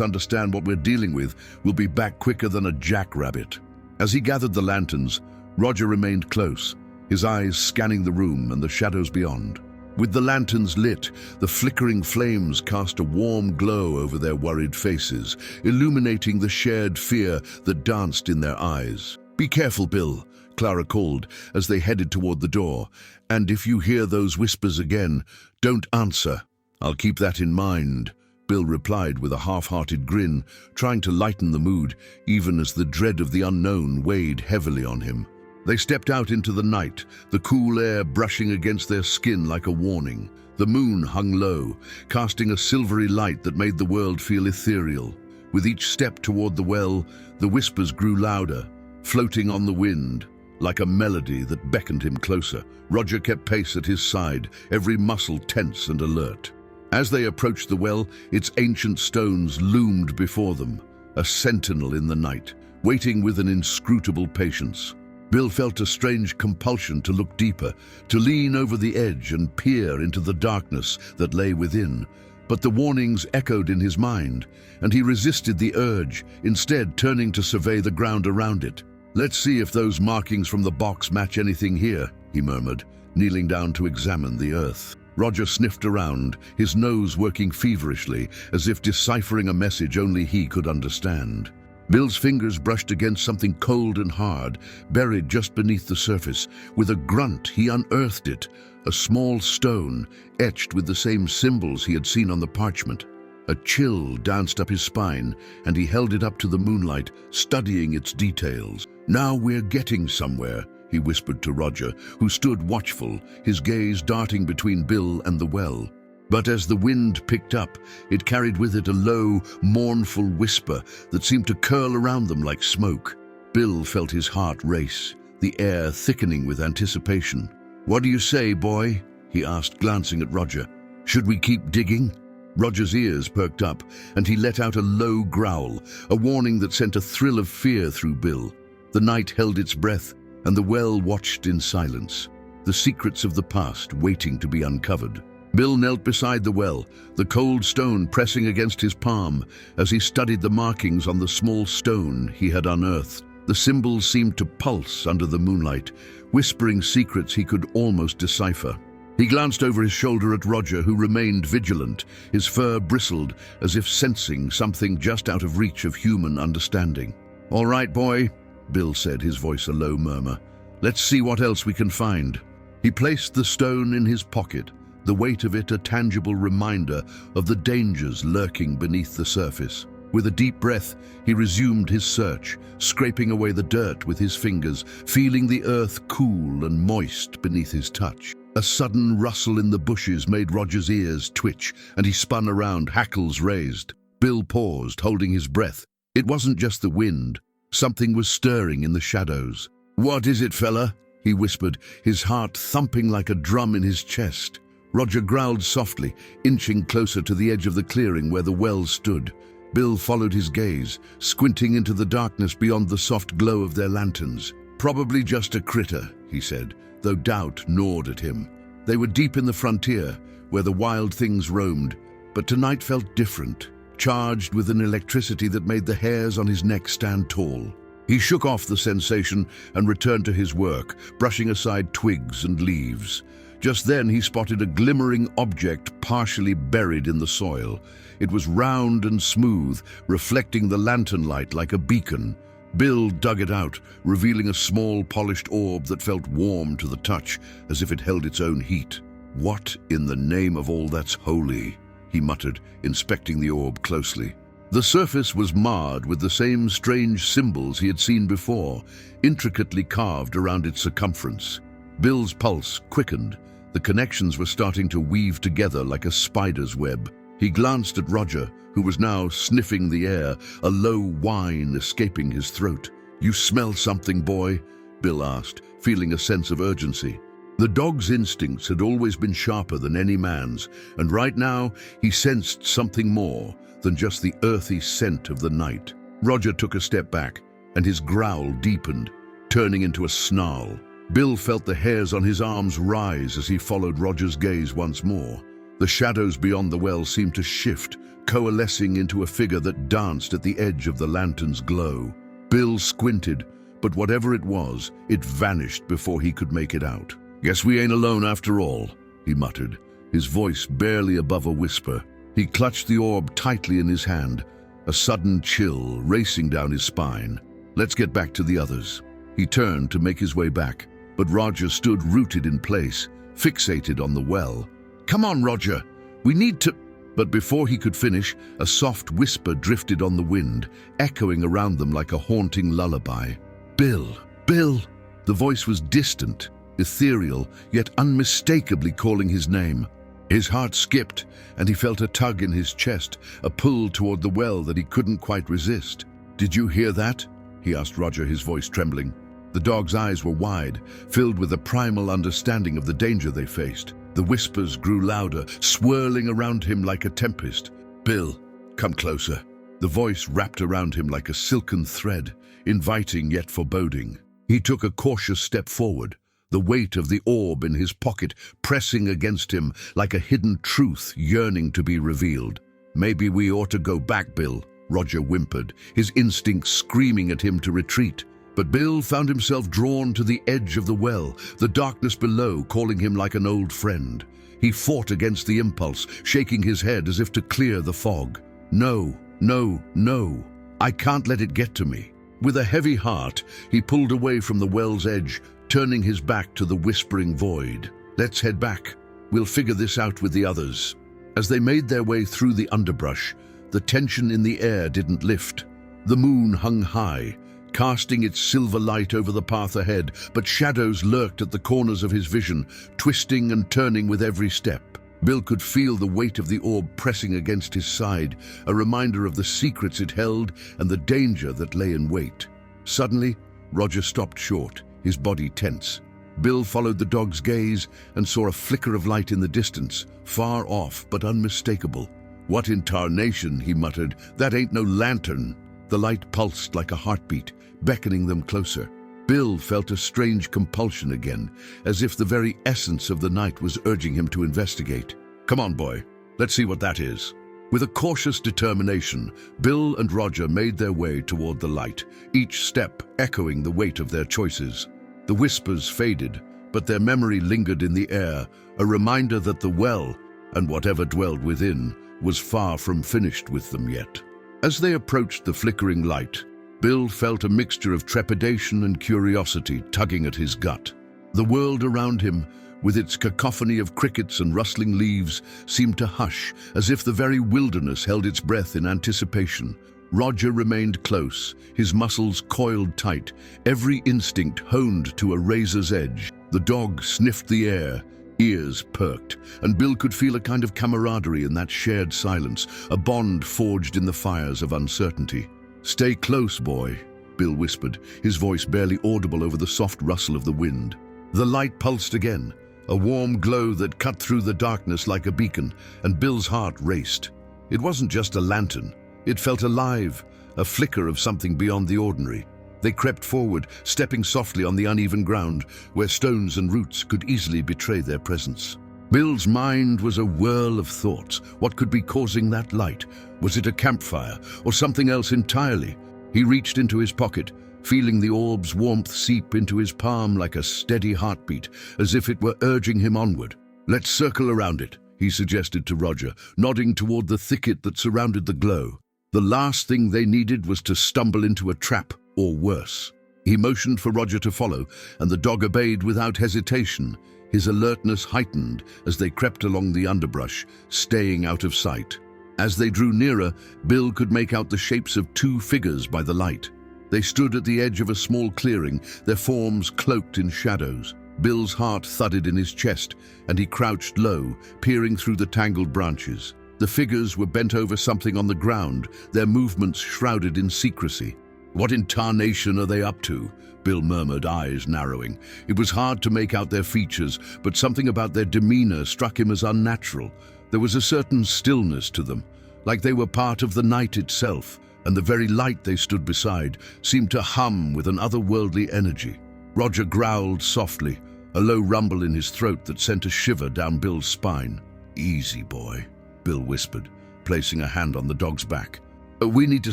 understand what we're dealing with, we'll be back quicker than a jackrabbit." As he gathered the lanterns, Roger remained close, his eyes scanning the room and the shadows beyond. With the lanterns lit, the flickering flames cast a warm glow over their worried faces, illuminating the shared fear that danced in their eyes. "Be careful, Bill," Clara called as they headed toward the door. "And if you hear those whispers again, don't answer." "I'll keep that in mind," Bill replied with a half-hearted grin, trying to lighten the mood, even as the dread of the unknown weighed heavily on him. They stepped out into the night, the cool air brushing against their skin like a warning. The moon hung low, casting a silvery light that made the world feel ethereal. With each step toward the well, the whispers grew louder, floating on the wind, like a melody that beckoned him closer. Roger kept pace at his side, every muscle tense and alert. As they approached the well, its ancient stones loomed before them, a sentinel in the night, waiting with an inscrutable patience. Bill felt a strange compulsion to look deeper, to lean over the edge and peer into the darkness that lay within. But the warnings echoed in his mind, and he resisted the urge, instead turning to survey the ground around it. "Let's see if those markings from the box match anything here," he murmured, kneeling down to examine the earth. Roger sniffed around, his nose working feverishly, as if deciphering a message only he could understand. Bill's fingers brushed against something cold and hard, buried just beneath the surface. With a grunt, he unearthed it, a small stone, etched with the same symbols he had seen on the parchment. A chill danced up his spine, and he held it up to the moonlight, studying its details. "Now we're getting somewhere," he whispered to Roger, who stood watchful, his gaze darting between Bill and the well. But as the wind picked up, it carried with it a low, mournful whisper that seemed to curl around them like smoke. Bill felt his heart race, the air thickening with anticipation. "What do you say, boy?" he asked, glancing at Roger. "Should we keep digging?" Roger's ears perked up, and he let out a low growl, a warning that sent a thrill of fear through Bill. The night held its breath, and the well watched in silence, the secrets of the past waiting to be uncovered. Bill knelt beside the well, the cold stone pressing against his palm as he studied the markings on the small stone he had unearthed. The symbols seemed to pulse under the moonlight, whispering secrets he could almost decipher. He glanced over his shoulder at Roger, who remained vigilant. His fur bristled, as if sensing something just out of reach of human understanding. "All right, boy," Bill said, his voice a low murmur. "Let's see what else we can find." He placed the stone in his pocket, the weight of it a tangible reminder of the dangers lurking beneath the surface. With a deep breath, he resumed his search, scraping away the dirt with his fingers, feeling the earth cool and moist beneath his touch. A sudden rustle in the bushes made Roger's ears twitch, and he spun around, hackles raised. Bill paused, holding his breath. It wasn't just the wind. Something was stirring in the shadows. "What is it, fella?" he whispered, his heart thumping like a drum in his chest. Roger growled softly, inching closer to the edge of the clearing where the well stood. Bill followed his gaze, squinting into the darkness beyond the soft glow of their lanterns. "Probably just a critter," he said, though doubt gnawed at him. They were deep in the frontier, where the wild things roamed, but tonight felt different, charged with an electricity that made the hairs on his neck stand tall. He shook off the sensation and returned to his work, brushing aside twigs and leaves. Just then he spotted a glimmering object partially buried in the soil. It was round and smooth, reflecting the lantern light like a beacon. Bill dug it out, revealing a small polished orb that felt warm to the touch, as if it held its own heat. "What in the name of all that's holy?" he muttered, inspecting the orb closely. The surface was marred with the same strange symbols he had seen before, intricately carved around its circumference. Bill's pulse quickened. The connections were starting to weave together like a spider's web. He glanced at Roger, who was now sniffing the air, a low whine escaping his throat. "You smell something, boy?" Bill asked, feeling a sense of urgency. The dog's instincts had always been sharper than any man's, and right now he sensed something more than just the earthy scent of the night. Roger took a step back, and his growl deepened, turning into a snarl. Bill felt the hairs on his arms rise as he followed Roger's gaze once more. The shadows beyond the well seemed to shift, coalescing into a figure that danced at the edge of the lantern's glow. Bill squinted, but whatever it was, it vanished before he could make it out. "Guess we ain't alone after all," he muttered, his voice barely above a whisper. He clutched the orb tightly in his hand, a sudden chill racing down his spine. "Let's get back to the others." He turned to make his way back, but Roger stood rooted in place, fixated on the well. "Come on, Roger, we need to—" But before he could finish, a soft whisper drifted on the wind, echoing around them like a haunting lullaby. "Bill! Bill!" The voice was distant, ethereal, yet unmistakably calling his name. His heart skipped, and he felt a tug in his chest, a pull toward the well that he couldn't quite resist. "Did you hear that?" he asked Roger, his voice trembling. The dog's eyes were wide, filled with a primal understanding of the danger they faced. The whispers grew louder, swirling around him like a tempest. "Bill, come closer." The voice wrapped around him like a silken thread, inviting yet foreboding. He took a cautious step forward, the weight of the orb in his pocket pressing against him like a hidden truth yearning to be revealed. "Maybe we ought to go back, Bill," Roger whimpered, his instincts screaming at him to retreat. But Bill found himself drawn to the edge of the well, the darkness below calling him like an old friend. He fought against the impulse, shaking his head as if to clear the fog. "No, no, no, I can't let it get to me." With a heavy heart, he pulled away from the well's edge, turning his back to the whispering void. "Let's head back. We'll figure this out with the others." As they made their way through the underbrush, the tension in the air didn't lift. The moon hung high, casting its silver light over the path ahead, but shadows lurked at the corners of his vision, twisting and turning with every step. Bill could feel the weight of the orb pressing against his side, a reminder of the secrets it held and the danger that lay in wait. Suddenly, Roger stopped short, his body tense. Bill followed the dog's gaze and saw a flicker of light in the distance, far off but unmistakable. "What in tarnation?" he muttered. "That ain't no lantern." The light pulsed like a heartbeat, beckoning them closer. Bill felt a strange compulsion again, as if the very essence of the night was urging him to investigate. Come on, boy. Let's see what that is. With a cautious determination, Bill and Roger made their way toward the light, each step echoing the weight of their choices. The whispers faded, but their memory lingered in the air, a reminder that the well, and whatever dwelled within, was far from finished with them yet. As they approached the flickering light, Bill felt a mixture of trepidation and curiosity tugging at his gut. The world around him, with its cacophony of crickets and rustling leaves, seemed to hush, as if the very wilderness held its breath in anticipation. Roger remained close, his muscles coiled tight, every instinct honed to a razor's edge. The dog sniffed the air, ears perked, and Bill could feel a kind of camaraderie in that shared silence, a bond forged in the fires of uncertainty. "Stay close, boy," Bill whispered, his voice barely audible over the soft rustle of the wind. The light pulsed again, a warm glow that cut through the darkness like a beacon, and Bill's heart raced. It wasn't just a lantern. It felt alive, a flicker of something beyond the ordinary. They crept forward, stepping softly on the uneven ground, where stones and roots could easily betray their presence. Bill's mind was a whirl of thoughts. What could be causing that light? Was it a campfire, or something else entirely? He reached into his pocket, feeling the orb's warmth seep into his palm like a steady heartbeat, as if it were urging him onward. "Let's circle around it," he suggested to Roger, nodding toward the thicket that surrounded the glow. The last thing they needed was to stumble into a trap, or worse. He motioned for Roger to follow, and the dog obeyed without hesitation, his alertness heightened as they crept along the underbrush, staying out of sight. As they drew nearer, Bill could make out the shapes of two figures by the light. They stood at the edge of a small clearing, their forms cloaked in shadows. Bill's heart thudded in his chest, and he crouched low, peering through the tangled branches. The figures were bent over something on the ground, their movements shrouded in secrecy. "What in tarnation are they up to?" Bill murmured, eyes narrowing. It was hard to make out their features, but something about their demeanor struck him as unnatural. There was a certain stillness to them, like they were part of the night itself, and the very light they stood beside seemed to hum with an otherworldly energy. Roger growled softly, a low rumble in his throat that sent a shiver down Bill's spine. "Easy, boy," Bill whispered, placing a hand on the dog's back. "We need to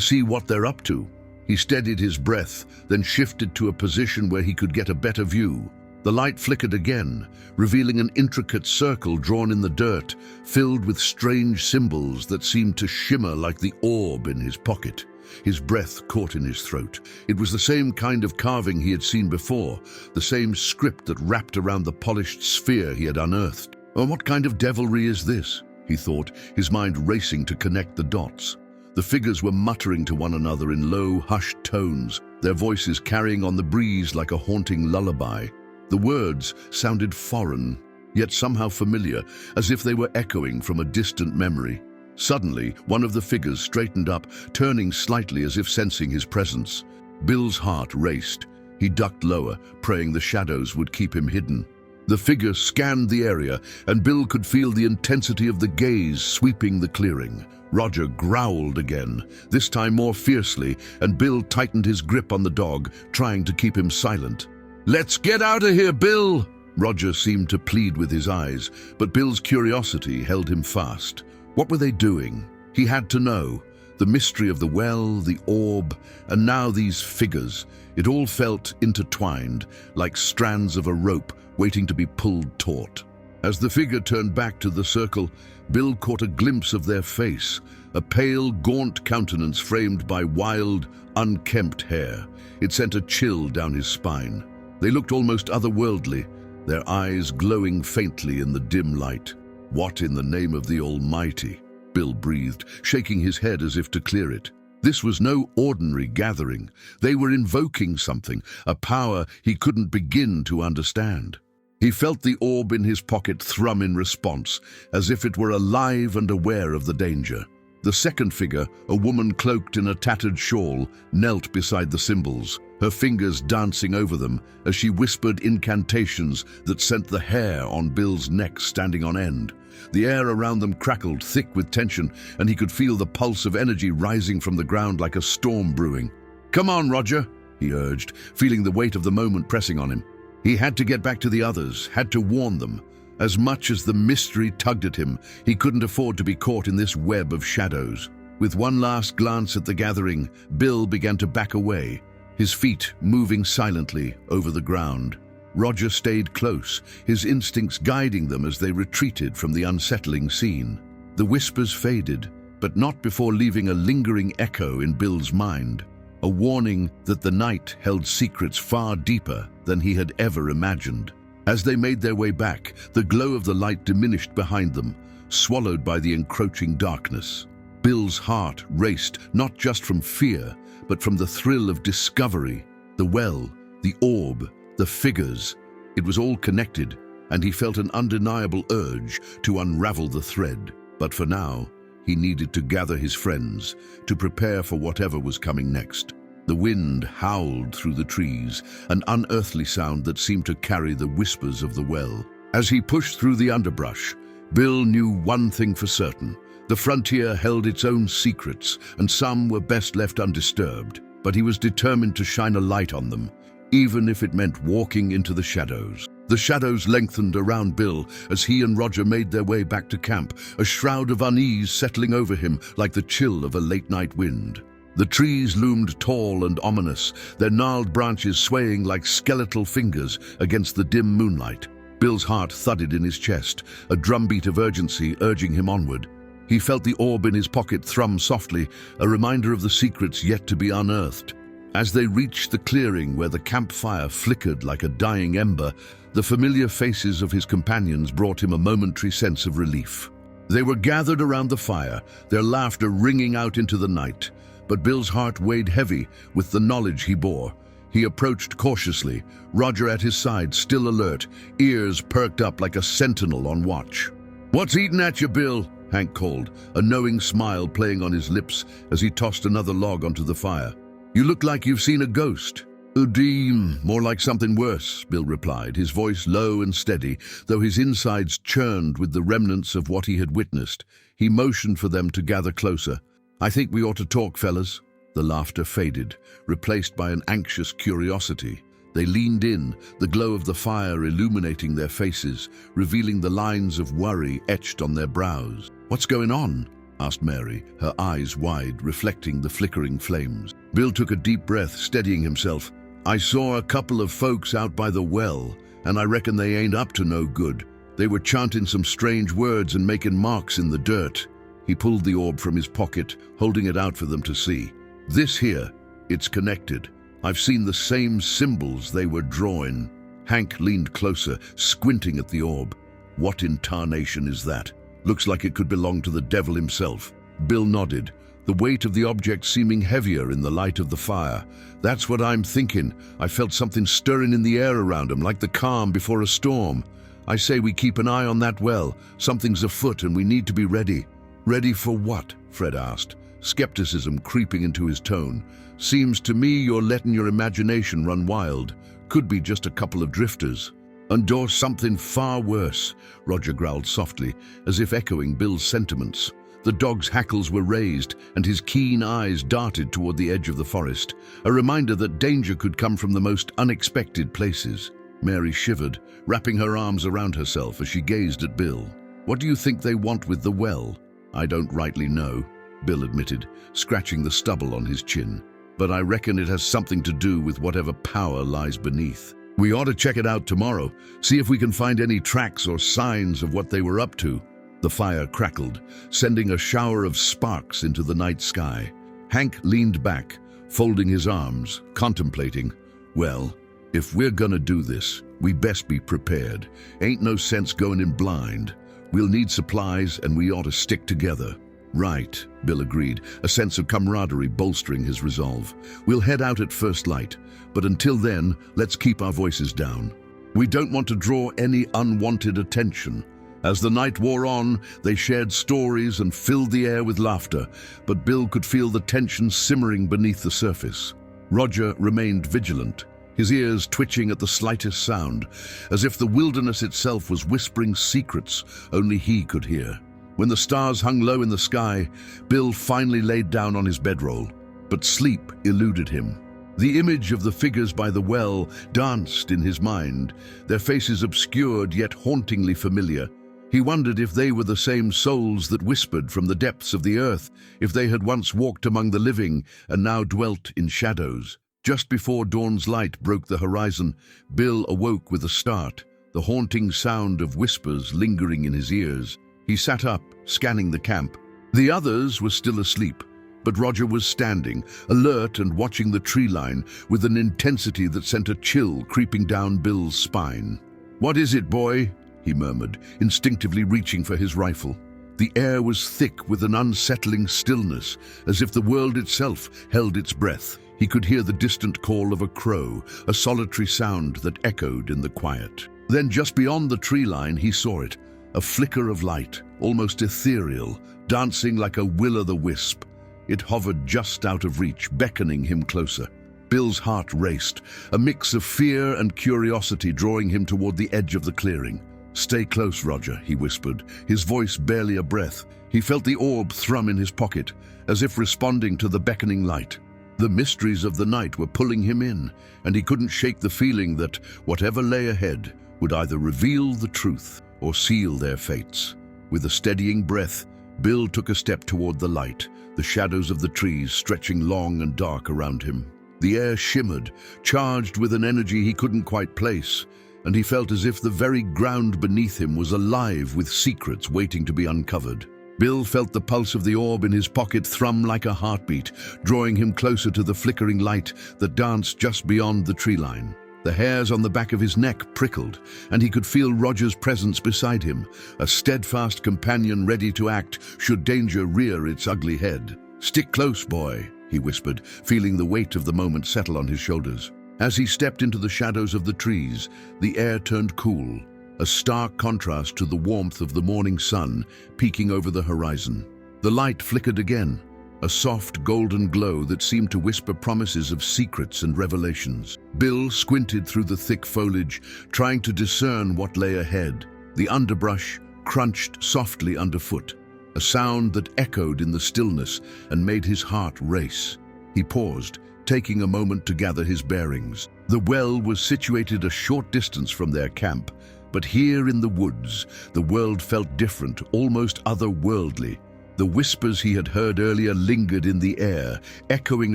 see what they're up to." He steadied his breath, then shifted to a position where he could get a better view. The light flickered again, revealing an intricate circle drawn in the dirt, filled with strange symbols that seemed to shimmer like the orb in his pocket. His breath caught in his throat. It was the same kind of carving he had seen before, the same script that wrapped around the polished sphere he had unearthed. "Oh, what kind of devilry is this?" he thought, his mind racing to connect the dots. The figures were muttering to one another in low, hushed tones, their voices carrying on the breeze like a haunting lullaby. The words sounded foreign, yet somehow familiar, as if they were echoing from a distant memory. Suddenly, one of the figures straightened up, turning slightly as if sensing his presence. Bill's heart raced. He ducked lower, praying the shadows would keep him hidden. The figure scanned the area, and Bill could feel the intensity of the gaze sweeping the clearing. Roger growled again, this time more fiercely, and Bill tightened his grip on the dog, trying to keep him silent. "Let's get out of here, Bill!" Roger seemed to plead with his eyes, but Bill's curiosity held him fast. What were they doing? He had to know. The mystery of the well, the orb, and now these figures. It all felt intertwined, like strands of a rope waiting to be pulled taut. As the figure turned back to the circle, Bill caught a glimpse of their face, a pale, gaunt countenance framed by wild, unkempt hair. It sent a chill down his spine. They looked almost otherworldly, their eyes glowing faintly in the dim light. "What in the name of the Almighty?" Bill breathed, shaking his head as if to clear it. This was no ordinary gathering. They were invoking something, a power he couldn't begin to understand. He felt the orb in his pocket thrum in response, as if it were alive and aware of the danger. The second figure, a woman cloaked in a tattered shawl, knelt beside the symbols, her fingers dancing over them as she whispered incantations that sent the hair on Bill's neck standing on end. The air around them crackled, thick with tension, and he could feel the pulse of energy rising from the ground like a storm brewing. "Come on, Roger," he urged, feeling the weight of the moment pressing on him. He had to get back to the others, had to warn them. As much as the mystery tugged at him, he couldn't afford to be caught in this web of shadows. With one last glance at the gathering, Bill began to back away, his feet moving silently over the ground. Roger stayed close, his instincts guiding them as they retreated from the unsettling scene. The whispers faded, but not before leaving a lingering echo in Bill's mind, a warning that the night held secrets far deeper than he had ever imagined. As they made their way back, the glow of the light diminished behind them, swallowed by the encroaching darkness. Bill's heart raced, not just from fear, but from the thrill of discovery. The well, the orb, the figures. It was all connected, and he felt an undeniable urge to unravel the thread. But for now, he needed to gather his friends, to prepare for whatever was coming next. The wind howled through the trees, an unearthly sound that seemed to carry the whispers of the well. As he pushed through the underbrush, Bill knew one thing for certain. The frontier held its own secrets, and some were best left undisturbed. But he was determined to shine a light on them, even if it meant walking into the shadows. The shadows lengthened around Bill as he and Roger made their way back to camp, a shroud of unease settling over him like the chill of a late-night wind. The trees loomed tall and ominous, their gnarled branches swaying like skeletal fingers against the dim moonlight. Bill's heart thudded in his chest, a drumbeat of urgency urging him onward. He felt the orb in his pocket thrum softly, a reminder of the secrets yet to be unearthed. As they reached the clearing where the campfire flickered like a dying ember, the familiar faces of his companions brought him a momentary sense of relief. They were gathered around the fire, their laughter ringing out into the night. But Bill's heart weighed heavy with the knowledge he bore. He approached cautiously, Roger at his side, still alert, ears perked up like a sentinel on watch. "What's eating at you, Bill?" Hank called, a knowing smile playing on his lips as he tossed another log onto the fire. "You look like you've seen a ghost." "Udeem, more like something worse," Bill replied, his voice low and steady, though his insides churned with the remnants of what he had witnessed. He motioned for them to gather closer. "I think we ought to talk, fellas." The laughter faded, replaced by an anxious curiosity. They leaned in, the glow of the fire illuminating their faces, revealing the lines of worry etched on their brows. "What's going on?" asked Mary, her eyes wide, reflecting the flickering flames. Bill took a deep breath, steadying himself. "I saw a couple of folks out by the well, and I reckon they ain't up to no good. They were chanting some strange words and making marks in the dirt." He pulled the orb from his pocket, holding it out for them to see. "This here, it's connected. I've seen the same symbols they were drawing." Hank leaned closer, squinting at the orb. "What in tarnation is that? Looks like it could belong to the devil himself." Bill nodded, the weight of the object seeming heavier in the light of the fire. "That's what I'm thinking. I felt something stirring in the air around him, like the calm before a storm. I say we keep an eye on that well. Something's afoot and we need to be ready." "Ready for what?" Fred asked, skepticism creeping into his tone. "Seems to me you're letting your imagination run wild. Could be just a couple of drifters." "Or something far worse," Roger growled softly, as if echoing Bill's sentiments. The dog's hackles were raised, and his keen eyes darted toward the edge of the forest, a reminder that danger could come from the most unexpected places. Mary shivered, wrapping her arms around herself as she gazed at Bill. "What do you think they want with the well?" "I don't rightly know," Bill admitted, scratching the stubble on his chin. "But I reckon it has something to do with whatever power lies beneath. We ought to check it out tomorrow, see if we can find any tracks or signs of what they were up to." The fire crackled, sending a shower of sparks into the night sky. Hank leaned back, folding his arms, contemplating. "Well, if we're gonna do this, we best be prepared. Ain't no sense going in blind. We'll need supplies and we ought to stick together." "Right," Bill agreed, a sense of camaraderie bolstering his resolve. "We'll head out at first light, but until then, let's keep our voices down. We don't want to draw any unwanted attention." As the night wore on, they shared stories and filled the air with laughter, but Bill could feel the tension simmering beneath the surface. Roger remained vigilant, his ears twitching at the slightest sound, as if the wilderness itself was whispering secrets only he could hear. When the stars hung low in the sky, Bill finally laid down on his bedroll, but sleep eluded him. The image of the figures by the well danced in his mind, their faces obscured yet hauntingly familiar. He wondered if they were the same souls that whispered from the depths of the earth, if they had once walked among the living and now dwelt in shadows. Just before dawn's light broke the horizon, Bill awoke with a start, the haunting sound of whispers lingering in his ears. He sat up, scanning the camp. The others were still asleep, but Roger was standing, alert and watching the tree line with an intensity that sent a chill creeping down Bill's spine. "What is it, boy?" he murmured, instinctively reaching for his rifle. The air was thick with an unsettling stillness, as if the world itself held its breath. He could hear the distant call of a crow, a solitary sound that echoed in the quiet. Then just beyond the tree line he saw it, a flicker of light, almost ethereal, dancing like a will-o'-the-wisp. It hovered just out of reach, beckoning him closer. Bill's heart raced, a mix of fear and curiosity drawing him toward the edge of the clearing. "Stay close, Roger," he whispered, his voice barely a breath. He felt the orb thrum in his pocket, as if responding to the beckoning light. The mysteries of the night were pulling him in, and he couldn't shake the feeling that whatever lay ahead would either reveal the truth or seal their fates. With a steadying breath, Bill took a step toward the light, the shadows of the trees stretching long and dark around him. The air shimmered, charged with an energy he couldn't quite place, and he felt as if the very ground beneath him was alive with secrets waiting to be uncovered. Bill felt the pulse of the orb in his pocket thrum like a heartbeat, drawing him closer to the flickering light that danced just beyond the tree line. The hairs on the back of his neck prickled, and he could feel Roger's presence beside him, a steadfast companion ready to act should danger rear its ugly head. "Stick close, boy," he whispered, feeling the weight of the moment settle on his shoulders. As he stepped into the shadows of the trees, the air turned cool, a stark contrast to the warmth of the morning sun peeking over the horizon. The light flickered again, a soft golden glow that seemed to whisper promises of secrets and revelations. Bill squinted through the thick foliage, trying to discern what lay ahead. The underbrush crunched softly underfoot, a sound that echoed in the stillness and made his heart race. He paused, taking a moment to gather his bearings. The well was situated a short distance from their camp, but here in the woods, the world felt different, almost otherworldly. The whispers he had heard earlier lingered in the air, echoing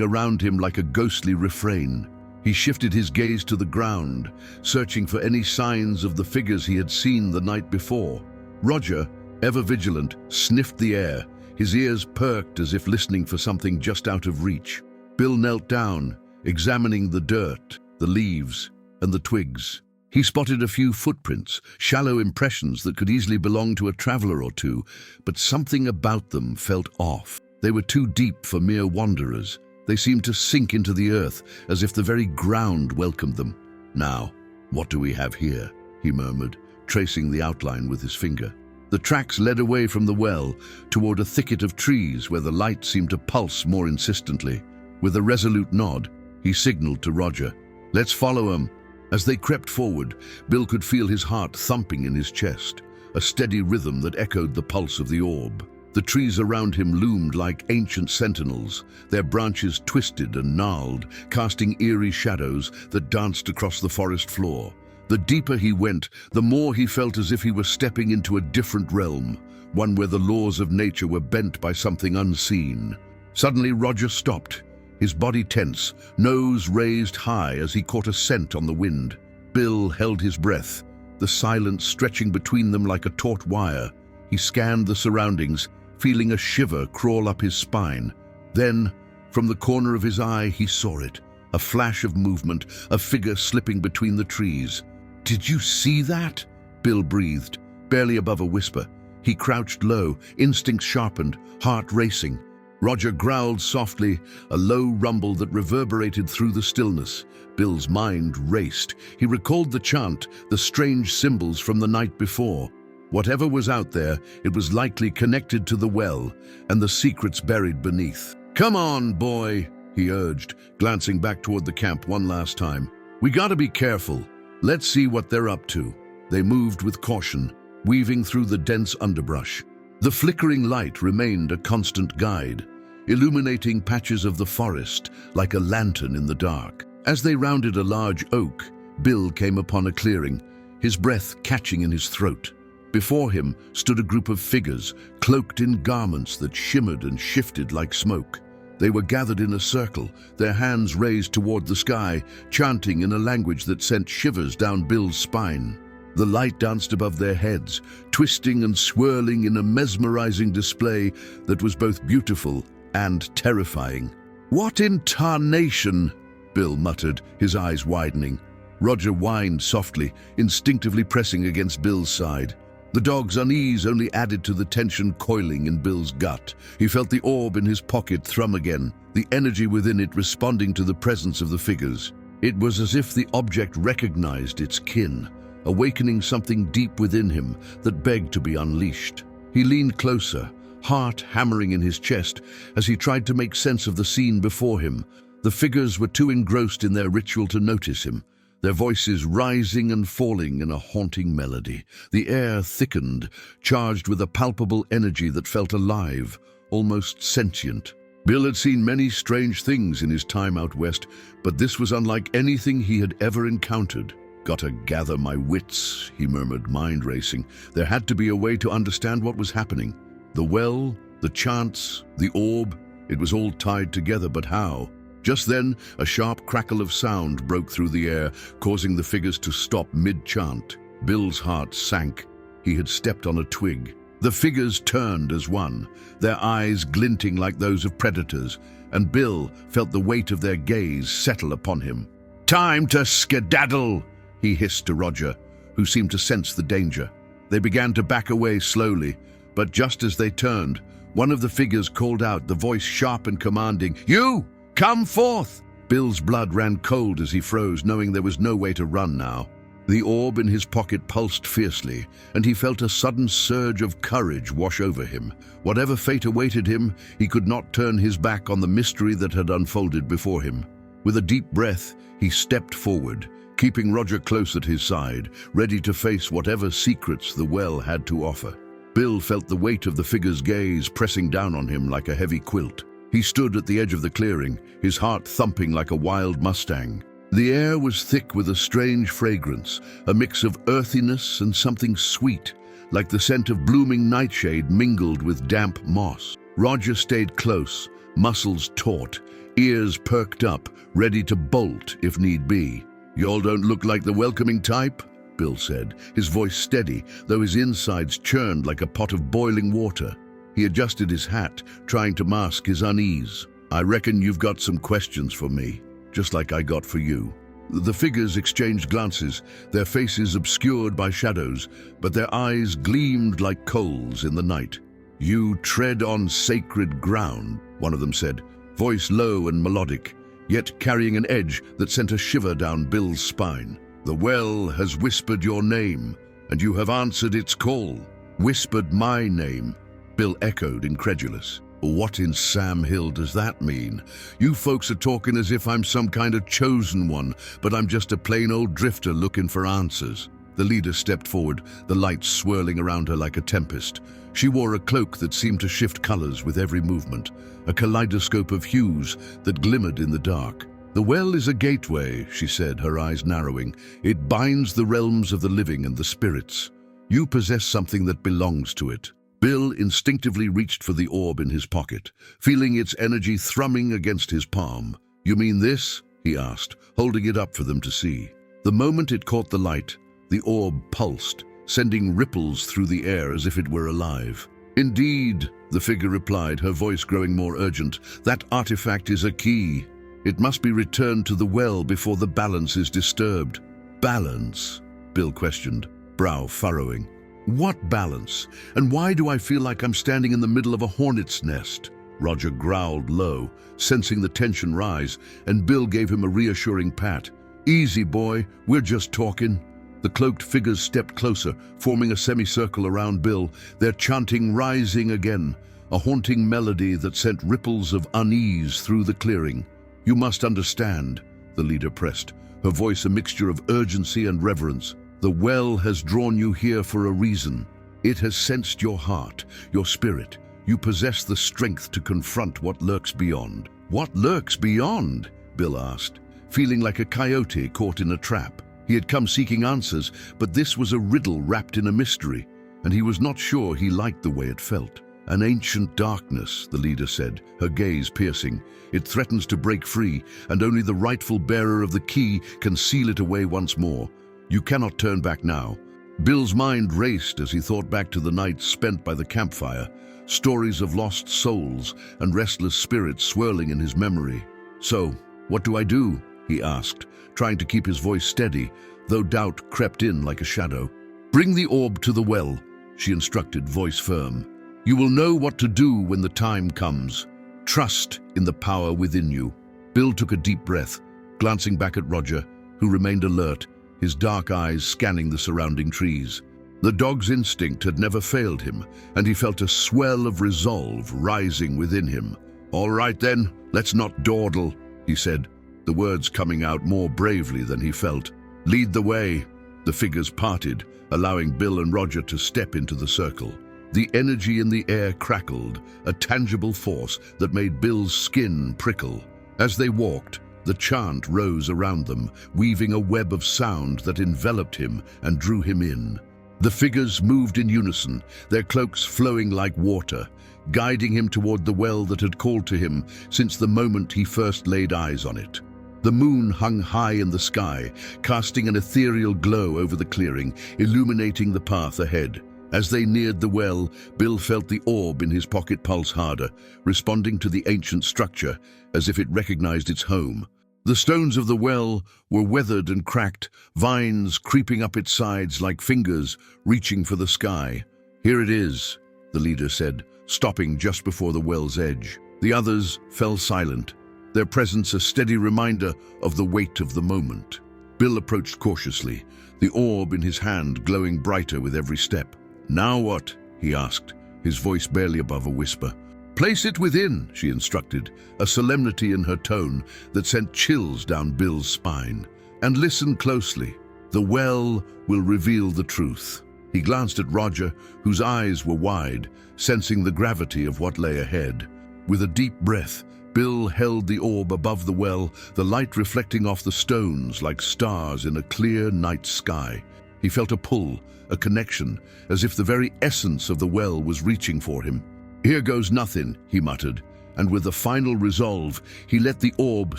around him like a ghostly refrain. He shifted his gaze to the ground, searching for any signs of the figures he had seen the night before. Roger, ever vigilant, sniffed the air, his ears perked as if listening for something just out of reach. Bill knelt down, examining the dirt, the leaves, and the twigs. He spotted a few footprints, shallow impressions that could easily belong to a traveler or two, but something about them felt off. They were too deep for mere wanderers. They seemed to sink into the earth, as if the very ground welcomed them. "Now, what do we have here?" he murmured, tracing the outline with his finger. The tracks led away from the well, toward a thicket of trees where the light seemed to pulse more insistently. With a resolute nod, he signaled to Roger, "Let's follow 'em." As they crept forward, Bill could feel his heart thumping in his chest, a steady rhythm that echoed the pulse of the orb. The trees around him loomed like ancient sentinels, their branches twisted and gnarled, casting eerie shadows that danced across the forest floor. The deeper he went, the more he felt as if he were stepping into a different realm, one where the laws of nature were bent by something unseen. Suddenly Roger stopped, his body tense, nose raised high as he caught a scent on the wind. Bill held his breath, the silence stretching between them like a taut wire. He scanned the surroundings, feeling a shiver crawl up his spine. Then, from the corner of his eye, he saw it, a flash of movement, a figure slipping between the trees. "Did you see that?" Bill breathed, barely above a whisper. He crouched low, instincts sharpened, heart racing. Roger growled softly, a low rumble that reverberated through the stillness. Bill's mind raced. He recalled the chant, the strange symbols from the night before. Whatever was out there, it was likely connected to the well and the secrets buried beneath. "Come on, boy," he urged, glancing back toward the camp one last time. "We gotta be careful. Let's see what they're up to." They moved with caution, weaving through the dense underbrush. The flickering light remained a constant guide. illuminating patches of the forest like a lantern in the dark. As they rounded a large oak, Bill came upon a clearing, his breath catching in his throat. Before him stood a group of figures, cloaked in garments that shimmered and shifted like smoke. They were gathered in a circle, their hands raised toward the sky, chanting in a language that sent shivers down Bill's spine. The light danced above their heads, twisting and swirling in a mesmerizing display that was both beautiful and terrifying. "What in tarnation?" Bill muttered, his eyes widening. Roger whined softly, instinctively pressing against Bill's side. The dog's unease only added to the tension coiling in Bill's gut. He felt the orb in his pocket thrum again, the energy within it responding to the presence of the figures. It was as if the object recognized its kin, awakening something deep within him that begged to be unleashed. He leaned closer, heart hammering in his chest as he tried to make sense of the scene before him. The figures were too engrossed in their ritual to notice him, their voices rising and falling in a haunting melody. The air thickened, charged with a palpable energy that felt alive, almost sentient. Bill had seen many strange things in his time out west, but this was unlike anything he had ever encountered. "Gotta gather my wits," he murmured, mind racing. There had to be a way to understand what was happening. The well, the chants, the orb, it was all tied together, but how? Just then, a sharp crackle of sound broke through the air, causing the figures to stop mid-chant. Bill's heart sank. He had stepped on a twig. The figures turned as one, their eyes glinting like those of predators, and Bill felt the weight of their gaze settle upon him. "Time to skedaddle!" he hissed to Roger, who seemed to sense the danger. They began to back away slowly, but just as they turned, one of the figures called out, the voice sharp and commanding, "You! Come forth!" Bill's blood ran cold as he froze, knowing there was no way to run now. The orb in his pocket pulsed fiercely, and he felt a sudden surge of courage wash over him. Whatever fate awaited him, he could not turn his back on the mystery that had unfolded before him. With a deep breath, he stepped forward, keeping Roger close at his side, ready to face whatever secrets the well had to offer. Bill felt the weight of the figure's gaze pressing down on him like a heavy quilt. He stood at the edge of the clearing, his heart thumping like a wild Mustang. The air was thick with a strange fragrance, a mix of earthiness and something sweet, like the scent of blooming nightshade mingled with damp moss. Roger stayed close, muscles taut, ears perked up, ready to bolt if need be. "Y'all don't look like the welcoming type," Bill said, his voice steady, though his insides churned like a pot of boiling water. He adjusted his hat, trying to mask his unease. "I reckon you've got some questions for me, just like I got for you." The figures exchanged glances, their faces obscured by shadows, but their eyes gleamed like coals in the night. "You tread on sacred ground," one of them said, voice low and melodic, yet carrying an edge that sent a shiver down Bill's spine. "The well has whispered your name, and you have answered its call." "Whispered my name?" Bill echoed, incredulous. "What in Sam Hill does that mean? You folks are talking as if I'm some kind of chosen one, but I'm just a plain old drifter looking for answers." The leader stepped forward, the lights swirling around her like a tempest. She wore a cloak that seemed to shift colors with every movement, a kaleidoscope of hues that glimmered in the dark. "The well is a gateway," she said, her eyes narrowing. "It binds the realms of the living and the spirits. You possess something that belongs to it." Bill instinctively reached for the orb in his pocket, feeling its energy thrumming against his palm. "You mean this?" he asked, holding it up for them to see. The moment it caught the light, the orb pulsed, sending ripples through the air as if it were alive. "Indeed," the figure replied, her voice growing more urgent. "That artifact is a key. It must be returned to the well before the balance is disturbed." "Balance?" Bill questioned, brow furrowing. "What balance? And why do I feel like I'm standing in the middle of a hornet's nest?" Roger growled low, sensing the tension rise, and Bill gave him a reassuring pat. "Easy, boy, we're just talking." The cloaked figures stepped closer, forming a semicircle around Bill, their chanting rising again, a haunting melody that sent ripples of unease through the clearing. "You must understand," the leader pressed, her voice a mixture of urgency and reverence. "The well has drawn you here for a reason. It has sensed your heart, your spirit, You possess the strength to confront what lurks beyond." "What lurks beyond?" Bill asked, feeling like a coyote caught in a trap. He had come seeking answers, but this was a riddle wrapped in a mystery, and he was not sure he liked the way it felt. "An ancient darkness," the leader said, her gaze piercing. "It threatens to break free, and only the rightful bearer of the key can seal it away once more. You cannot turn back now." Bill's mind raced as he thought back to the nights spent by the campfire, stories of lost souls and restless spirits swirling in his memory. "So, what do I do?" he asked, trying to keep his voice steady, though doubt crept in like a shadow. "Bring the orb to the well," she instructed, voice firm. "You will know what to do when the time comes. Trust in the power within you." Bill took a deep breath, glancing back at Roger, who remained alert, his dark eyes scanning the surrounding trees. The dog's instinct had never failed him, and he felt a swell of resolve rising within him. "All right then, let's not dawdle," he said, the words coming out more bravely than he felt. "Lead the way." The figures parted, allowing Bill and Roger to step into the circle. The energy in the air crackled, a tangible force that made Bill's skin prickle. As they walked, the chant rose around them, weaving a web of sound that enveloped him and drew him in. The figures moved in unison, their cloaks flowing like water, guiding him toward the well that had called to him since the moment he first laid eyes on it. The moon hung high in the sky, casting an ethereal glow over the clearing, illuminating the path ahead. As they neared the well, Bill felt the orb in his pocket pulse harder, responding to the ancient structure as if it recognized its home. The stones of the well were weathered and cracked, vines creeping up its sides like fingers reaching for the sky. "Here it is," the leader said, stopping just before the well's edge. The others fell silent, their presence a steady reminder of the weight of the moment. Bill approached cautiously, the orb in his hand glowing brighter with every step. "Now what?" he asked, his voice barely above a whisper. "Place it within," she instructed, a solemnity in her tone that sent chills down Bill's spine. "And listen closely. The well will reveal the truth." He glanced at Roger, whose eyes were wide, sensing the gravity of what lay ahead. With a deep breath, Bill held the orb above the well, the light reflecting off the stones like stars in a clear night sky. He felt a pull, a connection, as if the very essence of the well was reaching for him. "Here goes nothing," he muttered, and with a final resolve, he let the orb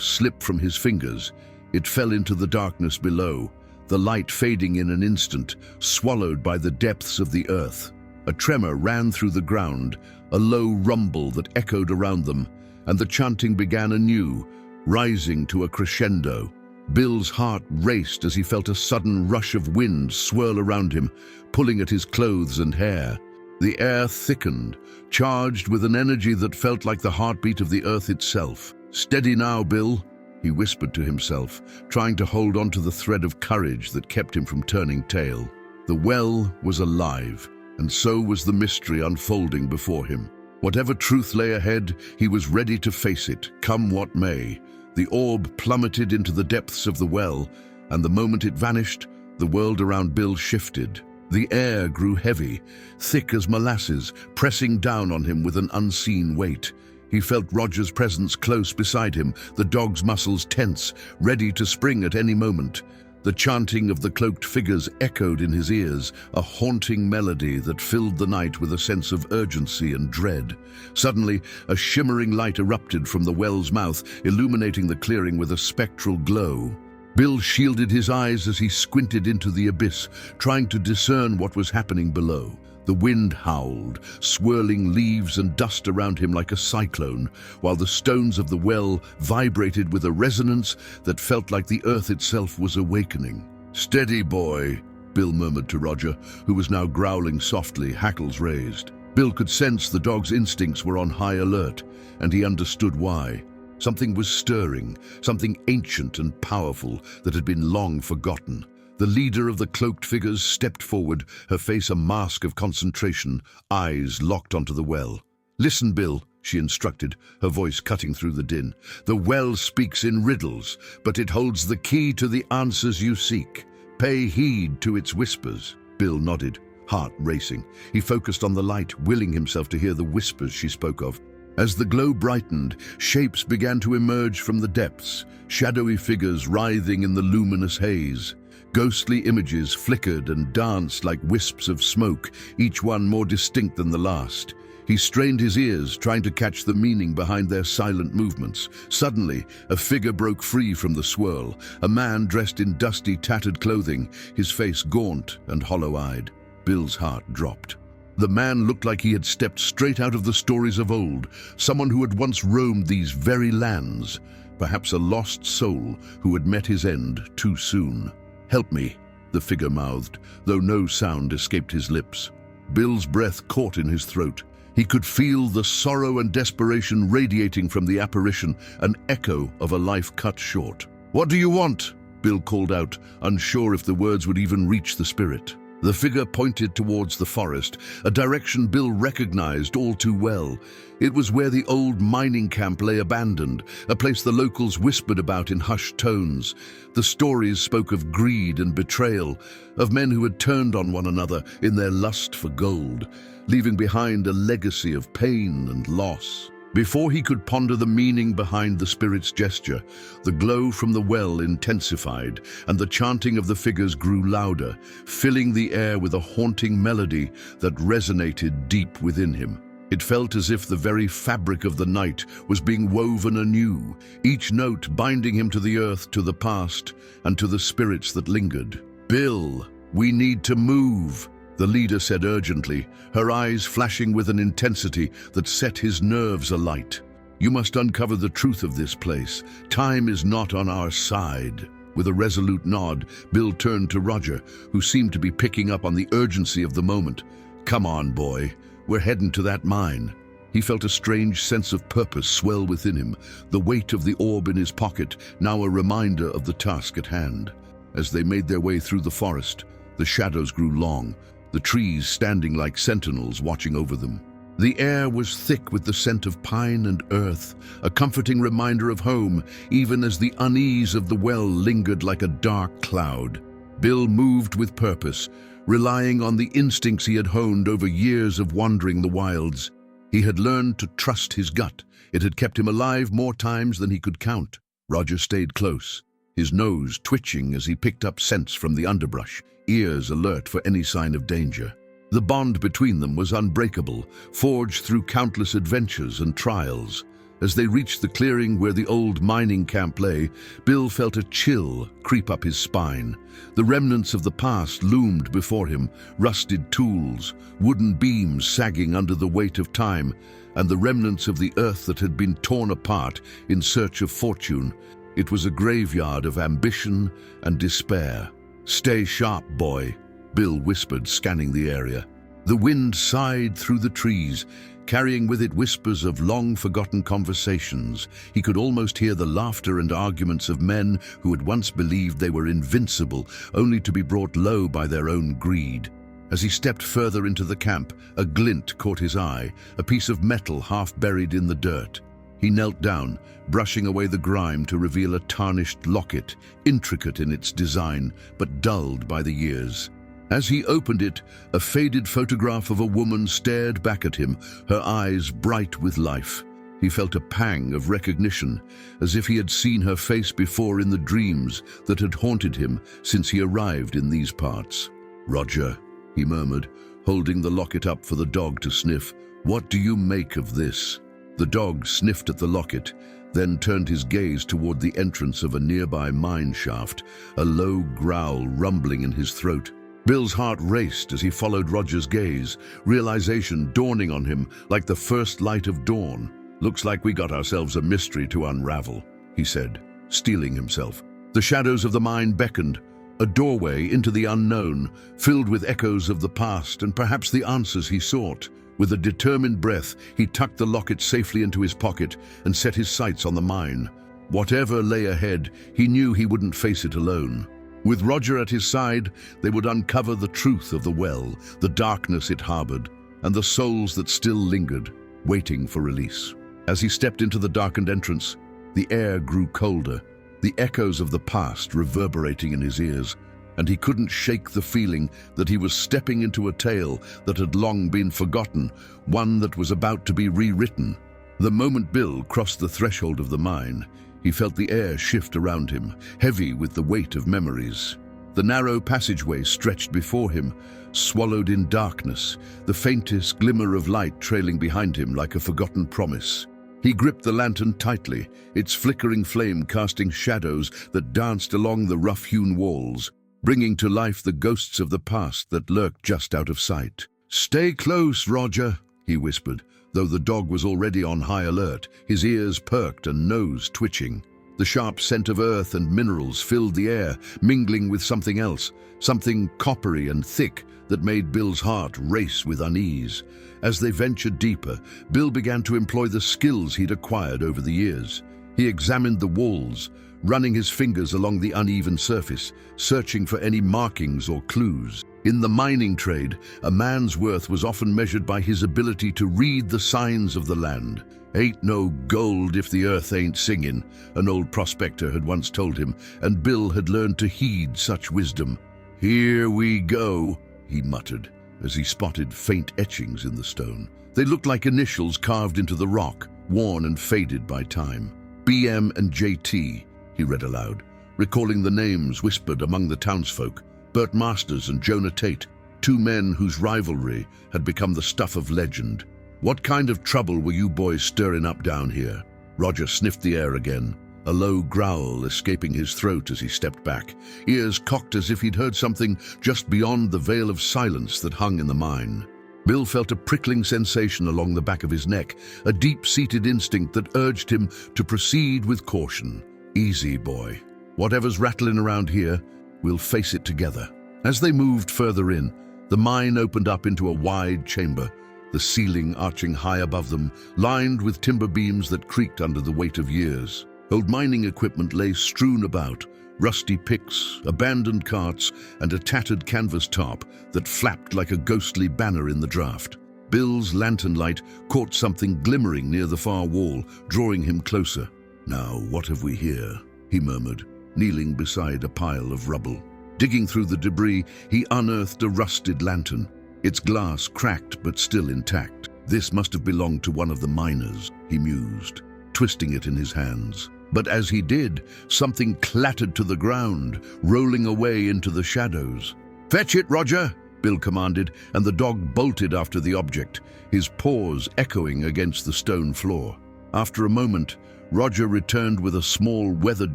slip from his fingers. It fell into the darkness below, the light fading in an instant, swallowed by the depths of the earth. A tremor ran through the ground, a low rumble that echoed around them, and the chanting began anew, rising to a crescendo. Bill's heart raced as he felt a sudden rush of wind swirl around him, pulling at his clothes and hair. The air thickened, charged with an energy that felt like the heartbeat of the earth itself. "Steady now, Bill," he whispered to himself, trying to hold on to the thread of courage that kept him from turning tail. The well was alive, and so was the mystery unfolding before him. Whatever truth lay ahead, he was ready to face it, come what may. The orb plummeted into the depths of the well, and the moment it vanished, the world around Bill shifted. The air grew heavy, thick as molasses, pressing down on him with an unseen weight. He felt Roger's presence close beside him, the dog's muscles tense, ready to spring at any moment. The chanting of the cloaked figures echoed in his ears, a haunting melody that filled the night with a sense of urgency and dread. Suddenly, a shimmering light erupted from the well's mouth, illuminating the clearing with a spectral glow. Bill shielded his eyes as he squinted into the abyss, trying to discern what was happening below. The wind howled, swirling leaves and dust around him like a cyclone, while the stones of the well vibrated with a resonance that felt like the earth itself was awakening. "Steady, boy," Bill murmured to Roger, who was now growling softly, hackles raised. Bill could sense the dog's instincts were on high alert, and he understood why. Something was stirring, something ancient and powerful that had been long forgotten. The leader of the cloaked figures stepped forward, her face a mask of concentration, eyes locked onto the well. "Listen, Bill," she instructed, her voice cutting through the din. "The well speaks in riddles, but it holds the key to the answers you seek. Pay heed to its whispers." Bill nodded, heart racing. He focused on the light, willing himself to hear the whispers she spoke of. As the glow brightened, shapes began to emerge from the depths, shadowy figures writhing in the luminous haze. Ghostly images flickered and danced like wisps of smoke, each one more distinct than the last. He strained his ears, trying to catch the meaning behind their silent movements. Suddenly, a figure broke free from the swirl, a man dressed in dusty, tattered clothing, his face gaunt and hollow-eyed. Bill's heart dropped. The man looked like he had stepped straight out of the stories of old, someone who had once roamed these very lands, perhaps a lost soul who had met his end too soon. "Help me," the figure mouthed, though no sound escaped his lips. Bill's breath caught in his throat. He could feel the sorrow and desperation radiating from the apparition, an echo of a life cut short. "What do you want?" Bill called out, unsure if the words would even reach the spirit. The figure pointed towards the forest, a direction Bill recognized all too well. It was where the old mining camp lay abandoned, a place the locals whispered about in hushed tones. The stories spoke of greed and betrayal, of men who had turned on one another in their lust for gold, leaving behind a legacy of pain and loss. Before he could ponder the meaning behind the spirit's gesture, the glow from the well intensified, and the chanting of the figures grew louder, filling the air with a haunting melody that resonated deep within him. It felt as if the very fabric of the night was being woven anew, each note binding him to the earth, to the past, and to the spirits that lingered. "Bill, we need to move," the leader said urgently, her eyes flashing with an intensity that set his nerves alight. "You must uncover the truth of this place. Time is not on our side." With a resolute nod, Bill turned to Roger, who seemed to be picking up on the urgency of the moment. "Come on, boy. We're heading to that mine." He felt a strange sense of purpose swell within him, the weight of the orb in his pocket, now a reminder of the task at hand. As they made their way through the forest, the shadows grew long, the trees standing like sentinels watching over them. The air was thick with the scent of pine and earth, a comforting reminder of home, even as the unease of the well lingered like a dark cloud. Bill moved with purpose, relying on the instincts he had honed over years of wandering the wilds. He had learned to trust his gut. It had kept him alive more times than he could count. Roger stayed close, his nose twitching as he picked up scents from the underbrush, ears alert for any sign of danger. The bond between them was unbreakable, forged through countless adventures and trials. As they reached the clearing where the old mining camp lay, Bill felt a chill creep up his spine. The remnants of the past loomed before him, rusted tools, wooden beams sagging under the weight of time, and the remnants of the earth that had been torn apart in search of fortune. It was a graveyard of ambition and despair. "Stay sharp, boy," Bill whispered, scanning the area. The wind sighed through the trees, carrying with it whispers of long-forgotten conversations. He could almost hear the laughter and arguments of men who had once believed they were invincible, only to be brought low by their own greed. As he stepped further into the camp, a glint caught his eye, a piece of metal half buried in the dirt. He knelt down, brushing away the grime to reveal a tarnished locket, intricate in its design, but dulled by the years. As he opened it, a faded photograph of a woman stared back at him, her eyes bright with life. He felt a pang of recognition, as if he had seen her face before in the dreams that had haunted him since he arrived in these parts. "Roger," he murmured, holding the locket up for the dog to sniff, "what do you make of this?" The dog sniffed at the locket, then turned his gaze toward the entrance of a nearby mine shaft, a low growl rumbling in his throat. Bill's heart raced as he followed Roger's gaze, realization dawning on him like the first light of dawn. "Looks like we got ourselves a mystery to unravel," he said, steeling himself. The shadows of the mine beckoned, a doorway into the unknown, filled with echoes of the past and perhaps the answers he sought. With a determined breath, he tucked the locket safely into his pocket and set his sights on the mine. Whatever lay ahead, he knew he wouldn't face it alone. With Roger at his side, they would uncover the truth of the well, the darkness it harbored, and the souls that still lingered, waiting for release. As he stepped into the darkened entrance, the air grew colder, the echoes of the past reverberating in his ears. and he couldn't shake the feeling that he was stepping into a tale that had long been forgotten, one that was about to be rewritten. The moment Bill crossed the threshold of the mine, he felt the air shift around him, heavy with the weight of memories. The narrow passageway stretched before him, swallowed in darkness, the faintest glimmer of light trailing behind him like a forgotten promise. He gripped the lantern tightly, its flickering flame casting shadows that danced along the rough-hewn walls, bringing to life the ghosts of the past that lurked just out of sight. "Stay close, Roger," he whispered, though the dog was already on high alert, his ears perked and nose twitching. The sharp scent of earth and minerals filled the air, mingling with something else, something coppery and thick that made Bill's heart race with unease. As they ventured deeper, Bill began to employ the skills he'd acquired over the years. He examined the walls, running his fingers along the uneven surface, searching for any markings or clues. In the mining trade, a man's worth was often measured by his ability to read the signs of the land. "Ain't no gold if the earth ain't singing," an old prospector had once told him, and Bill had learned to heed such wisdom. "Here we go," he muttered, as he spotted faint etchings in the stone. They looked like initials carved into the rock, worn and faded by time. "BM and JT, he read aloud, recalling the names whispered among the townsfolk. Bert Masters and Jonah Tate, two men whose rivalry had become the stuff of legend. "What kind of trouble were you boys stirring up down here?" Roger sniffed the air again, a low growl escaping his throat as he stepped back, ears cocked as if he'd heard something just beyond the veil of silence that hung in the mine. Bill felt a prickling sensation along the back of his neck, a deep-seated instinct that urged him to proceed with caution. "Easy, boy. Whatever's rattling around here, we'll face it together." As they moved further in, the mine opened up into a wide chamber, the ceiling arching high above them, lined with timber beams that creaked under the weight of years. Old mining equipment lay strewn about, rusty picks, abandoned carts, and a tattered canvas top that flapped like a ghostly banner in the draft. Bill's lantern light caught something glimmering near the far wall, drawing him closer. "Now, what have we here?" he murmured, kneeling beside a pile of rubble. Digging through the debris, he unearthed a rusted lantern, its glass cracked but still intact. "This must have belonged to one of the miners," he mused, twisting it in his hands. But as he did, something clattered to the ground, rolling away into the shadows. "Fetch it, Roger," Bill commanded, and the dog bolted after the object, his paws echoing against the stone floor. After a moment, Roger returned with a small weathered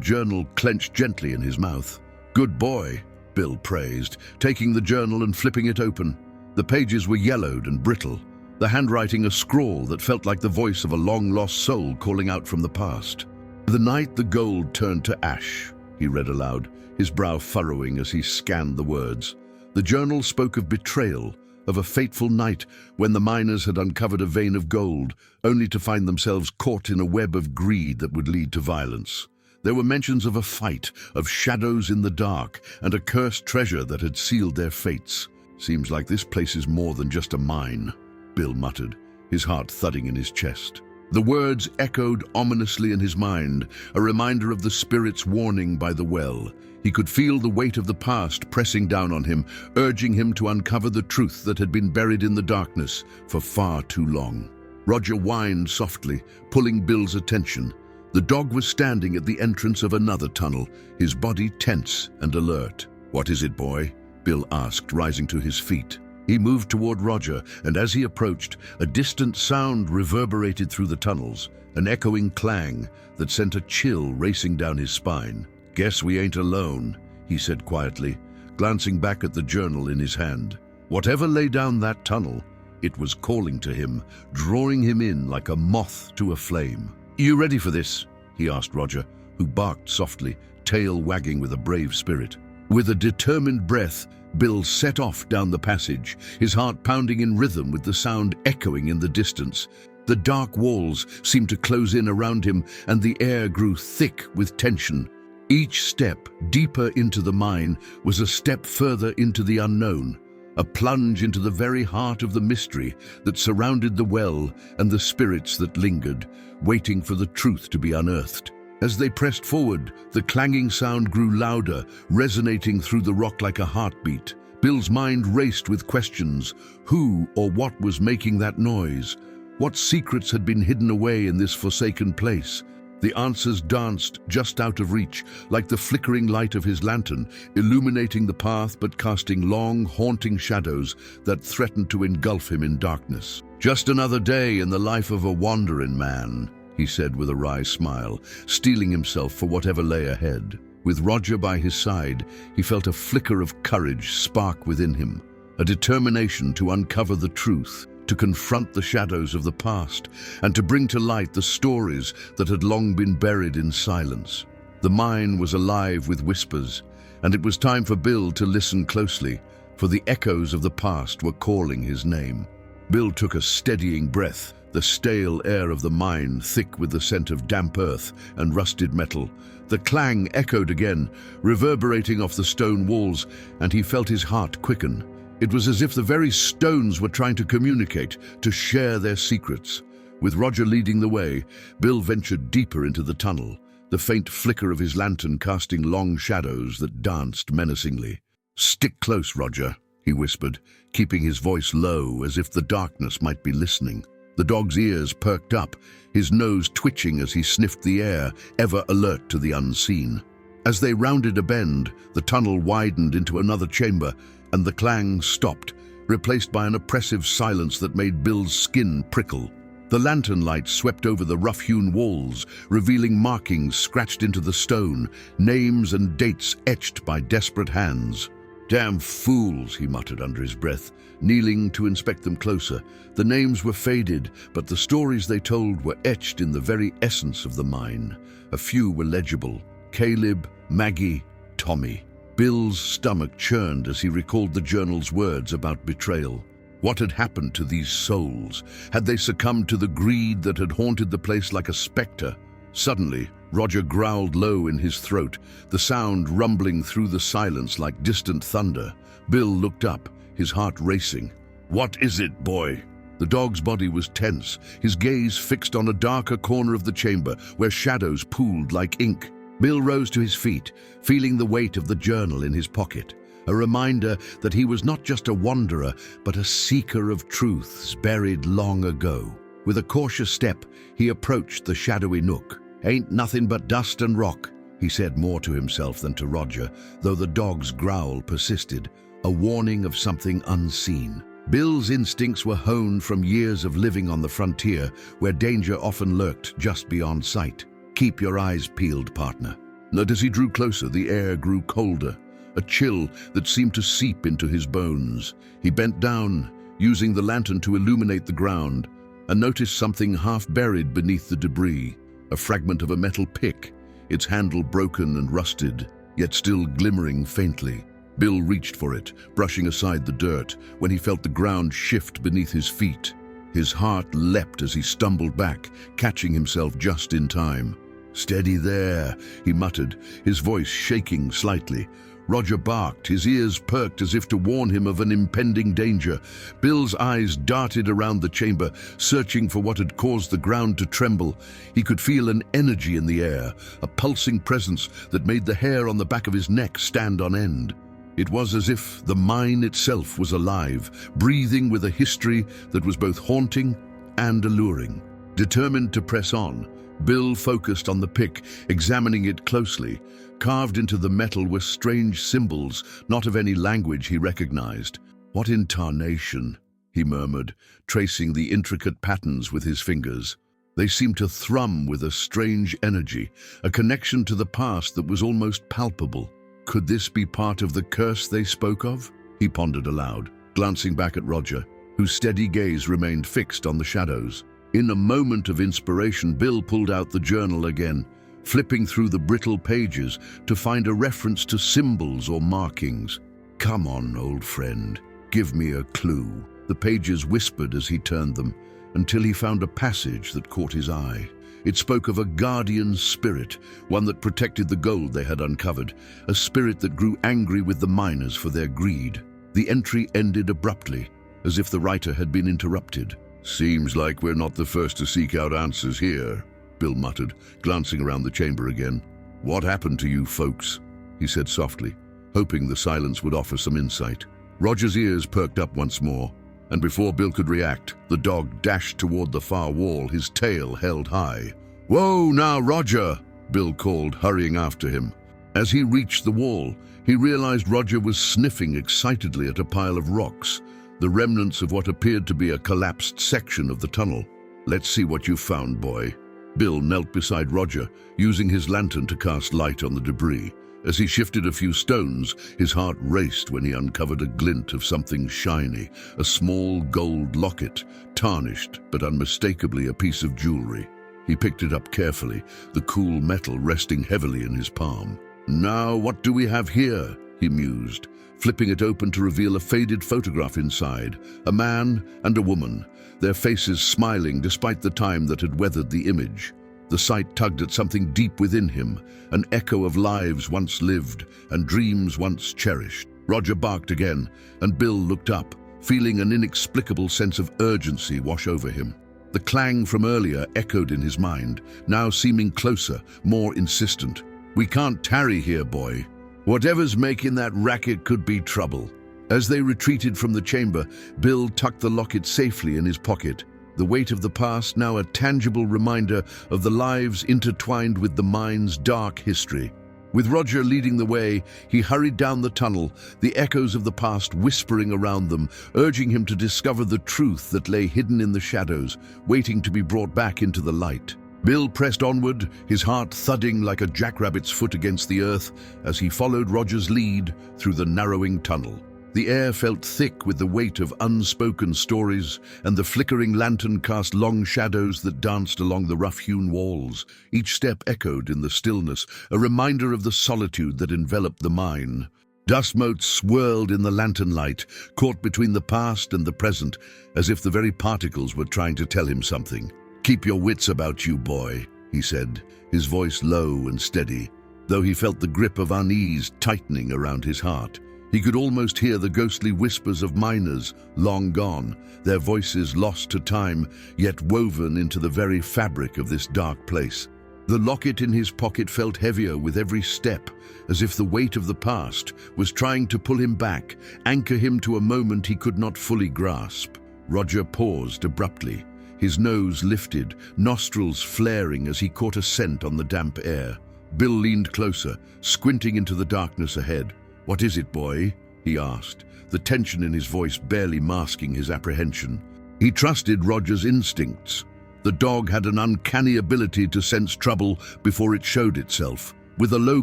journal clenched gently in his mouth. "Good boy," Bill praised, taking the journal and flipping it open. The pages were yellowed and brittle, the handwriting a scrawl that felt like the voice of a long-lost soul calling out from the past. "The night the gold turned to ash," he read aloud, his brow furrowing as he scanned the words. The journal spoke of betrayal, of a fateful night when the miners had uncovered a vein of gold, only to find themselves caught in a web of greed that would lead to violence. There were mentions of a fight, of shadows in the dark, and a cursed treasure that had sealed their fates. "Seems like this place is more than just a mine," Bill muttered, his heart thudding in his chest. The words echoed ominously in his mind, a reminder of the spirit's warning by the well. He could feel the weight of the past pressing down on him, urging him to uncover the truth that had been buried in the darkness for far too long. Roger whined softly, pulling Bill's attention. The dog was standing at the entrance of another tunnel, his body tense and alert. "What is it, boy?" Bill asked, rising to his feet. He moved toward Roger, and as he approached, a distant sound reverberated through the tunnels, an echoing clang that sent a chill racing down his spine. "Guess we ain't alone," he said quietly, glancing back at the journal in his hand. Whatever lay down that tunnel, it was calling to him, drawing him in like a moth to a flame. "You ready for this?" he asked Roger, who barked softly, tail wagging with a brave spirit. With a determined breath, Bill set off down the passage, his heart pounding in rhythm with the sound echoing in the distance. The dark walls seemed to close in around him, and the air grew thick with tension. Each step deeper into the mine was a step further into the unknown, a plunge into the very heart of the mystery that surrounded the well and the spirits that lingered, waiting for the truth to be unearthed. As they pressed forward, the clanging sound grew louder, resonating through the rock like a heartbeat. Bill's mind raced with questions. Who or what was making that noise? What secrets had been hidden away in this forsaken place? The answers danced just out of reach, like the flickering light of his lantern, illuminating the path but casting long, haunting shadows that threatened to engulf him in darkness. "Just another day in the life of a wandering man," he said with a wry smile, steeling himself for whatever lay ahead. With Roger by his side, he felt a flicker of courage spark within him, a determination to uncover the truth, to confront the shadows of the past, and to bring to light the stories that had long been buried in silence. The mine was alive with whispers, and it was time for Bill to listen closely, for the echoes of the past were calling his name. Bill took a steadying breath, the stale air of the mine thick with the scent of damp earth and rusted metal. The clang echoed again, reverberating off the stone walls, and he felt his heart quicken. It was as if the very stones were trying to communicate, to share their secrets. With Roger leading the way, Bill ventured deeper into the tunnel, the faint flicker of his lantern casting long shadows that danced menacingly. "Stick close, Roger," he whispered, keeping his voice low as if the darkness might be listening. The dog's ears perked up, his nose twitching as he sniffed the air, ever alert to the unseen. As they rounded a bend, the tunnel widened into another chamber, and the clang stopped, replaced by an oppressive silence that made Bill's skin prickle. The lantern light swept over the rough-hewn walls, revealing markings scratched into the stone, names and dates etched by desperate hands. "Damn fools," he muttered under his breath, kneeling to inspect them closer. The names were faded, but the stories they told were etched in the very essence of the mine. A few were legible: Caleb, Maggie, Tommy. Bill's stomach churned as he recalled the journal's words about betrayal. What had happened to these souls? Had they succumbed to the greed that had haunted the place like a specter? Suddenly, Roger growled low in his throat, the sound rumbling through the silence like distant thunder. Bill looked up, his heart racing. "What is it, boy?" The dog's body was tense, his gaze fixed on a darker corner of the chamber where shadows pooled like ink. Bill rose to his feet, feeling the weight of the journal in his pocket, a reminder that he was not just a wanderer, but a seeker of truths buried long ago. With a cautious step, he approached the shadowy nook. "Ain't nothing but dust and rock," he said more to himself than to Roger, though the dog's growl persisted, a warning of something unseen. Bill's instincts were honed from years of living on the frontier, where danger often lurked just beyond sight. "Keep your eyes peeled, partner." But as he drew closer, the air grew colder, a chill that seemed to seep into his bones. He bent down, using the lantern to illuminate the ground, and noticed something half buried beneath the debris, a fragment of a metal pick, its handle broken and rusted, yet still glimmering faintly. Bill reached for it, brushing aside the dirt, when he felt the ground shift beneath his feet. His heart leapt as he stumbled back, catching himself just in time. "Steady there," he muttered, his voice shaking slightly. Roger barked, his ears perked as if to warn him of an impending danger. Bill's eyes darted around the chamber, searching for what had caused the ground to tremble. He could feel an energy in the air, a pulsing presence that made the hair on the back of his neck stand on end. It was as if the mine itself was alive, breathing with a history that was both haunting and alluring. Determined to press on, Bill focused on the pick, examining it closely. Carved into the metal were strange symbols, not of any language he recognized. "What in tarnation?" he murmured, tracing the intricate patterns with his fingers. They seemed to thrum with a strange energy, a connection to the past that was almost palpable. Could this be part of the curse they spoke of? He pondered aloud, glancing back at Roger, whose steady gaze remained fixed on the shadows. In a moment of inspiration, Bill pulled out the journal again, flipping through the brittle pages to find a reference to symbols or markings. "Come on, old friend, give me a clue." The pages whispered as he turned them, until he found a passage that caught his eye. It spoke of a guardian spirit, one that protected the gold they had uncovered, a spirit that grew angry with the miners for their greed. The entry ended abruptly, as if the writer had been interrupted. "Seems like we're not the first to seek out answers here," Bill muttered, glancing around the chamber again. "What happened to you folks?" he said softly, hoping the silence would offer some insight. Roger's ears perked up once more, and before Bill could react, the dog dashed toward the far wall, his tail held high. "Whoa, now, Roger!" Bill called, hurrying after him. As he reached the wall, he realized Roger was sniffing excitedly at a pile of rocks, the remnants of what appeared to be a collapsed section of the tunnel. "Let's see what you found, boy." Bill knelt beside Roger, using his lantern to cast light on the debris. As he shifted a few stones, his heart raced when he uncovered a glint of something shiny, a small gold locket, tarnished but unmistakably a piece of jewelry. He picked it up carefully, the cool metal resting heavily in his palm. "Now, what do we have here?" he mused, flipping it open to reveal a faded photograph inside, a man and a woman, their faces smiling despite the time that had weathered the image. The sight tugged at something deep within him, an echo of lives once lived and dreams once cherished. Roger barked again, and Bill looked up, feeling an inexplicable sense of urgency wash over him. The clang from earlier echoed in his mind, now seeming closer, more insistent. "We can't tarry here, boy. Whatever's making that racket could be trouble." As they retreated from the chamber, Bill tucked the locket safely in his pocket, the weight of the past now a tangible reminder of the lives intertwined with the mine's dark history. With Roger leading the way, he hurried down the tunnel, the echoes of the past whispering around them, urging him to discover the truth that lay hidden in the shadows, waiting to be brought back into the light. Bill pressed onward, his heart thudding like a jackrabbit's foot against the earth as he followed Roger's lead through the narrowing tunnel. The air felt thick with the weight of unspoken stories, and the flickering lantern cast long shadows that danced along the rough-hewn walls. Each step echoed in the stillness, a reminder of the solitude that enveloped the mine. Dust motes swirled in the lantern light, caught between the past and the present, as if the very particles were trying to tell him something. "Keep your wits about you, boy," he said, his voice low and steady, though he felt the grip of unease tightening around his heart. He could almost hear the ghostly whispers of miners, long gone, their voices lost to time, yet woven into the very fabric of this dark place. The locket in his pocket felt heavier with every step, as if the weight of the past was trying to pull him back, anchor him to a moment he could not fully grasp. Roger paused abruptly, his nose lifted, nostrils flaring as he caught a scent on the damp air. Bill leaned closer, squinting into the darkness ahead. "What is it, boy?" he asked, the tension in his voice barely masking his apprehension. He trusted Roger's instincts. The dog had an uncanny ability to sense trouble before it showed itself. With a low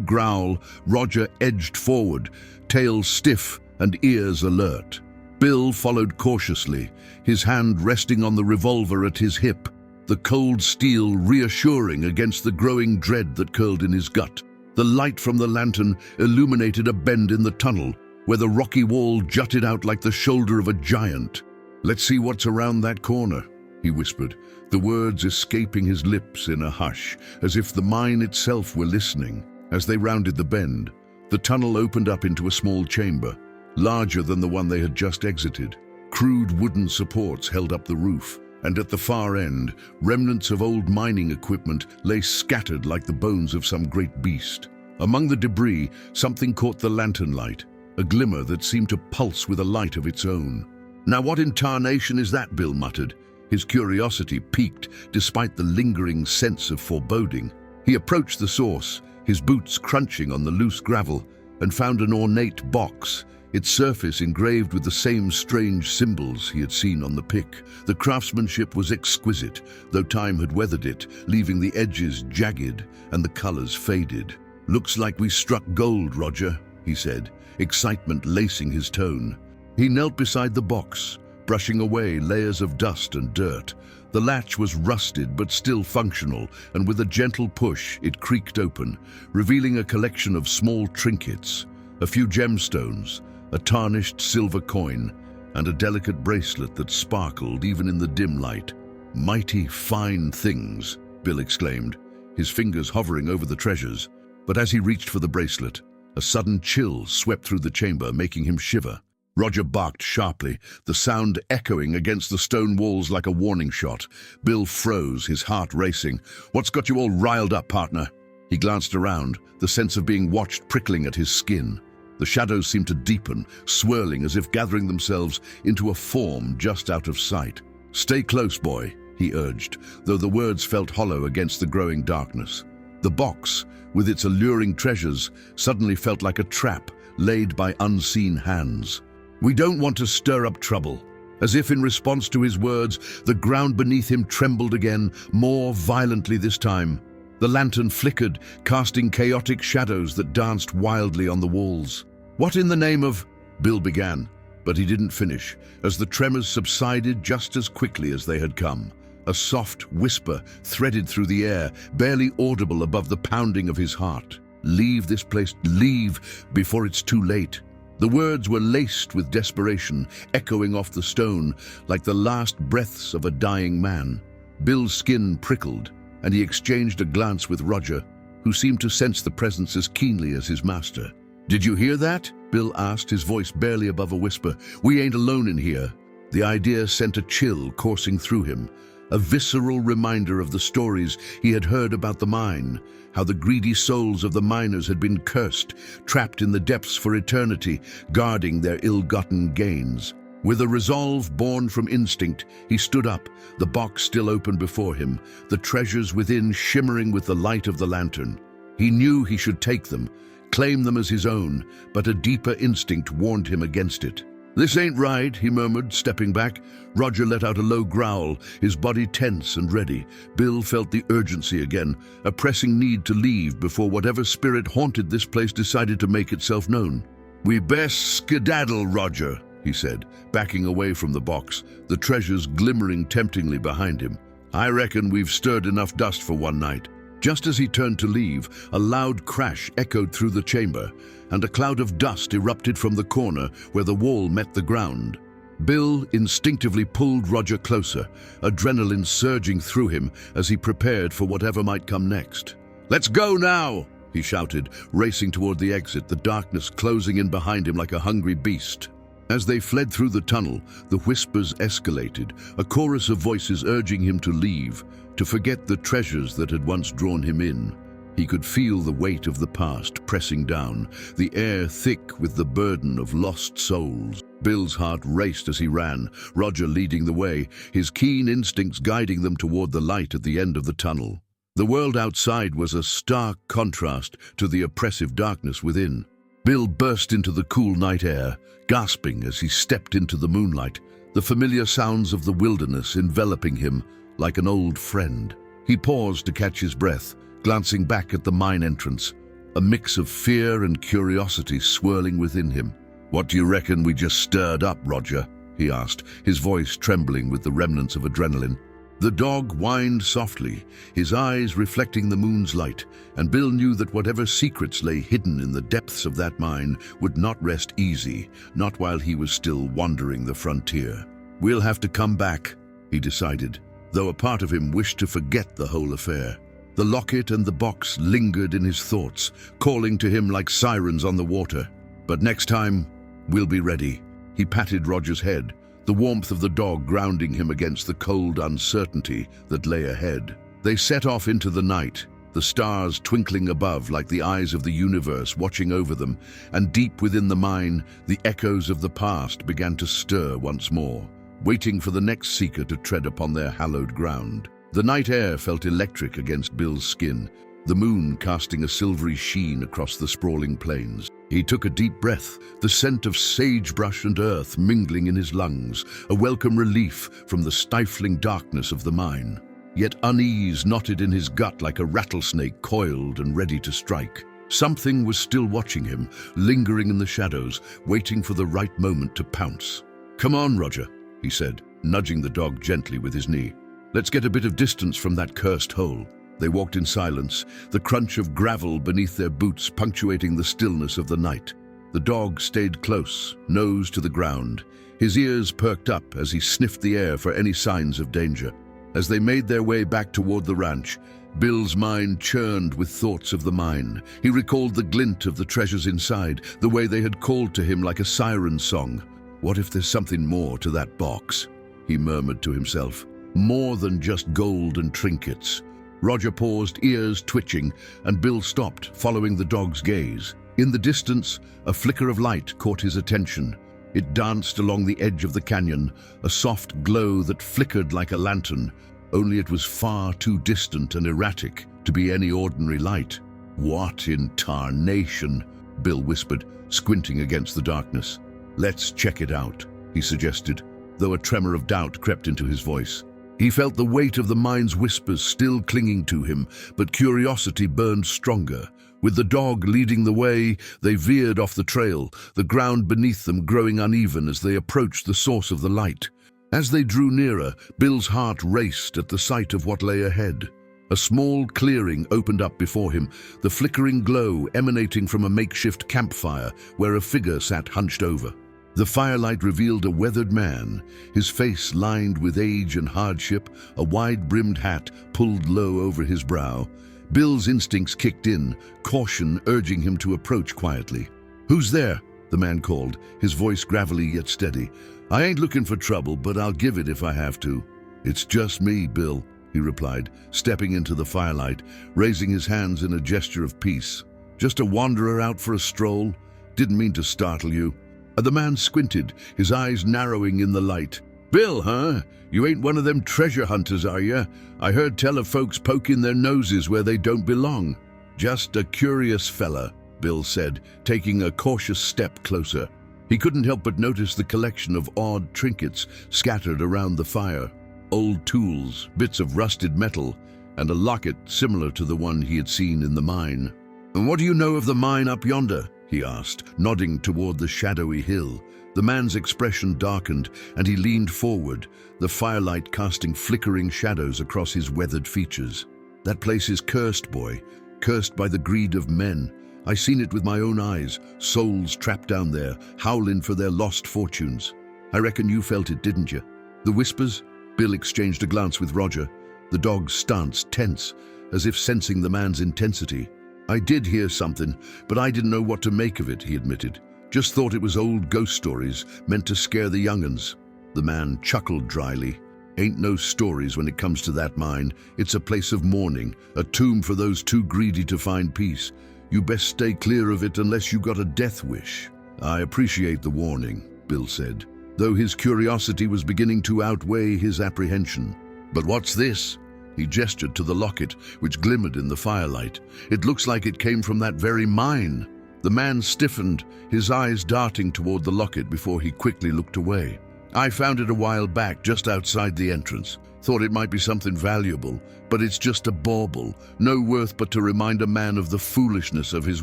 growl, Roger edged forward, tail stiff and ears alert. Bill followed cautiously, his hand resting on the revolver at his hip, the cold steel reassuring against the growing dread that curled in his gut. The light from the lantern illuminated a bend in the tunnel, where the rocky wall jutted out like the shoulder of a giant. "Let's see what's around that corner," he whispered, the words escaping his lips in a hush, as if the mine itself were listening. As they rounded the bend, the tunnel opened up into a small chamber, larger than the one they had just exited. Crude wooden supports held up the roof, and at the far end, remnants of old mining equipment lay scattered like the bones of some great beast. Among the debris, something caught the lantern light, a glimmer that seemed to pulse with a light of its own. "Now what in tarnation is that?" Bill muttered, his curiosity piqued despite the lingering sense of foreboding. He approached the source, his boots crunching on the loose gravel, and found an ornate box, its surface engraved with the same strange symbols he had seen on the pick. The craftsmanship was exquisite, though time had weathered it, leaving the edges jagged and the colors faded. "Looks like we struck gold, Roger," he said, excitement lacing his tone. He knelt beside the box, brushing away layers of dust and dirt. The latch was rusted but still functional, and with a gentle push it creaked open, revealing a collection of small trinkets, a few gemstones, a tarnished silver coin, and a delicate bracelet that sparkled even in the dim light. "Mighty fine things," Bill exclaimed, his fingers hovering over the treasures. But as he reached for the bracelet, a sudden chill swept through the chamber, making him shiver. Roger barked sharply, the sound echoing against the stone walls like a warning shot. Bill froze, his heart racing. "What's got you all riled up, partner?" He glanced around, the sense of being watched prickling at his skin. The shadows seemed to deepen, swirling as if gathering themselves into a form just out of sight. "Stay close, boy," he urged, though the words felt hollow against the growing darkness. The box, with its alluring treasures, suddenly felt like a trap laid by unseen hands. "We don't want to stir up trouble." As if in response to his words, the ground beneath him trembled again, more violently this time. The lantern flickered, casting chaotic shadows that danced wildly on the walls. "What in the name of—" Bill began, but he didn't finish, as the tremors subsided just as quickly as they had come. A soft whisper threaded through the air, barely audible above the pounding of his heart. "Leave this place, leave, before it's too late." The words were laced with desperation, echoing off the stone like the last breaths of a dying man. Bill's skin prickled, and he exchanged a glance with Roger, who seemed to sense the presence as keenly as his master. "Did you hear that?" Bill asked, his voice barely above a whisper. "We ain't alone in here." The idea sent a chill coursing through him, a visceral reminder of the stories he had heard about the mine, how the greedy souls of the miners had been cursed, trapped in the depths for eternity, guarding their ill-gotten gains. With a resolve born from instinct, he stood up, the box still open before him, the treasures within shimmering with the light of the lantern. He knew he should take them, claim them as his own, but a deeper instinct warned him against it. "This ain't right," he murmured, stepping back. Roger let out a low growl, his body tense and ready. Bill felt the urgency again, a pressing need to leave before whatever spirit haunted this place decided to make itself known. "We best skedaddle, Roger," he said, backing away from the box, the treasures glimmering temptingly behind him. "I reckon we've stirred enough dust for one night." Just as he turned to leave, a loud crash echoed through the chamber, and a cloud of dust erupted from the corner where the wall met the ground. Bill instinctively pulled Roger closer, adrenaline surging through him as he prepared for whatever might come next. "Let's go now!" he shouted, racing toward the exit, the darkness closing in behind him like a hungry beast. As they fled through the tunnel, the whispers escalated, a chorus of voices urging him to leave, to forget the treasures that had once drawn him in. He could feel the weight of the past pressing down, the air thick with the burden of lost souls. Bill's heart raced as he ran, Roger leading the way, his keen instincts guiding them toward the light at the end of the tunnel. The world outside was a stark contrast to the oppressive darkness within. Bill burst into the cool night air, gasping as he stepped into the moonlight, the familiar sounds of the wilderness enveloping him like an old friend. He paused to catch his breath, glancing back at the mine entrance, a mix of fear and curiosity swirling within him. "What do you reckon we just stirred up, Roger?" he asked, his voice trembling with the remnants of adrenaline. The dog whined softly, his eyes reflecting the moon's light, and Bill knew that whatever secrets lay hidden in the depths of that mine would not rest easy, not while he was still wandering the frontier. "We'll have to come back," he decided, though a part of him wished to forget the whole affair. The locket and the box lingered in his thoughts, calling to him like sirens on the water. "But next time, we'll be ready." He patted Roger's head, the warmth of the dog grounding him against the cold uncertainty that lay ahead. They set off into the night, the stars twinkling above like the eyes of the universe watching over them, and deep within the mine, the echoes of the past began to stir once more, waiting for the next seeker to tread upon their hallowed ground. The night air felt electric against Bill's skin, the moon casting a silvery sheen across the sprawling plains. He took a deep breath, the scent of sagebrush and earth mingling in his lungs, a welcome relief from the stifling darkness of the mine. Yet unease knotted in his gut like a rattlesnake coiled and ready to strike. Something was still watching him, lingering in the shadows, waiting for the right moment to pounce. "Come on, Roger," he said, nudging the dog gently with his knee. "Let's get a bit of distance from that cursed hole." They walked in silence, the crunch of gravel beneath their boots punctuating the stillness of the night. The dog stayed close, nose to the ground, his ears perked up as he sniffed the air for any signs of danger. As they made their way back toward the ranch, Bill's mind churned with thoughts of the mine. He recalled the glint of the treasures inside, the way they had called to him like a siren song. What if there's something more to that box? He murmured to himself. More than just gold and trinkets. Roger paused, ears twitching, and Bill stopped, following the dog's gaze. In the distance, a flicker of light caught his attention. It danced along the edge of the canyon, a soft glow that flickered like a lantern, only it was far too distant and erratic to be any ordinary light. What in tarnation? Bill whispered, squinting against the darkness. Let's check it out, he suggested, though a tremor of doubt crept into his voice. He felt the weight of the mind's whispers still clinging to him, but curiosity burned stronger. With the dog leading the way, they veered off the trail, the ground beneath them growing uneven as they approached the source of the light. As they drew nearer, Bill's heart raced at the sight of what lay ahead. A small clearing opened up before him, the flickering glow emanating from a makeshift campfire where a figure sat hunched over. The firelight revealed a weathered man, his face lined with age and hardship, a wide-brimmed hat pulled low over his brow. Bill's instincts kicked in, caution urging him to approach quietly. "Who's there?" the man called, his voice gravelly yet steady. "I ain't looking for trouble, but I'll give it if I have to." "It's just me, Bill," he replied, stepping into the firelight, raising his hands in a gesture of peace. "Just a wanderer out for a stroll. Didn't mean to startle you." The man squinted, his eyes narrowing in the light. "Bill, huh? You ain't one of them treasure hunters, are you? I heard tell of folks poking their noses where they don't belong." "Just a curious fella," Bill said, taking a cautious step closer. He couldn't help but notice the collection of odd trinkets scattered around the fire. Old tools, bits of rusted metal, and a locket similar to the one he had seen in the mine. "And what do you know of the mine up yonder?" he asked, nodding toward the shadowy hill. The man's expression darkened, and he leaned forward, the firelight casting flickering shadows across his weathered features. "That place is cursed, boy, cursed by the greed of men. I seen it with my own eyes, souls trapped down there, howling for their lost fortunes. I reckon you felt it, didn't you?" The whispers? Bill exchanged a glance with Roger, the dog's stance tense, as if sensing the man's intensity. "I did hear something, but I didn't know what to make of it," he admitted. "Just thought it was old ghost stories, meant to scare the young'uns." The man chuckled dryly. "Ain't no stories when it comes to that mine. It's a place of mourning, a tomb for those too greedy to find peace. You best stay clear of it unless you got a death wish." "I appreciate the warning," Bill said, though his curiosity was beginning to outweigh his apprehension. "But what's this?" He gestured to the locket, which glimmered in the firelight. "It looks like it came from that very mine." The man stiffened, his eyes darting toward the locket before he quickly looked away. "I found it a while back, just outside the entrance. Thought it might be something valuable, but it's just a bauble, no worth but to remind a man of the foolishness of his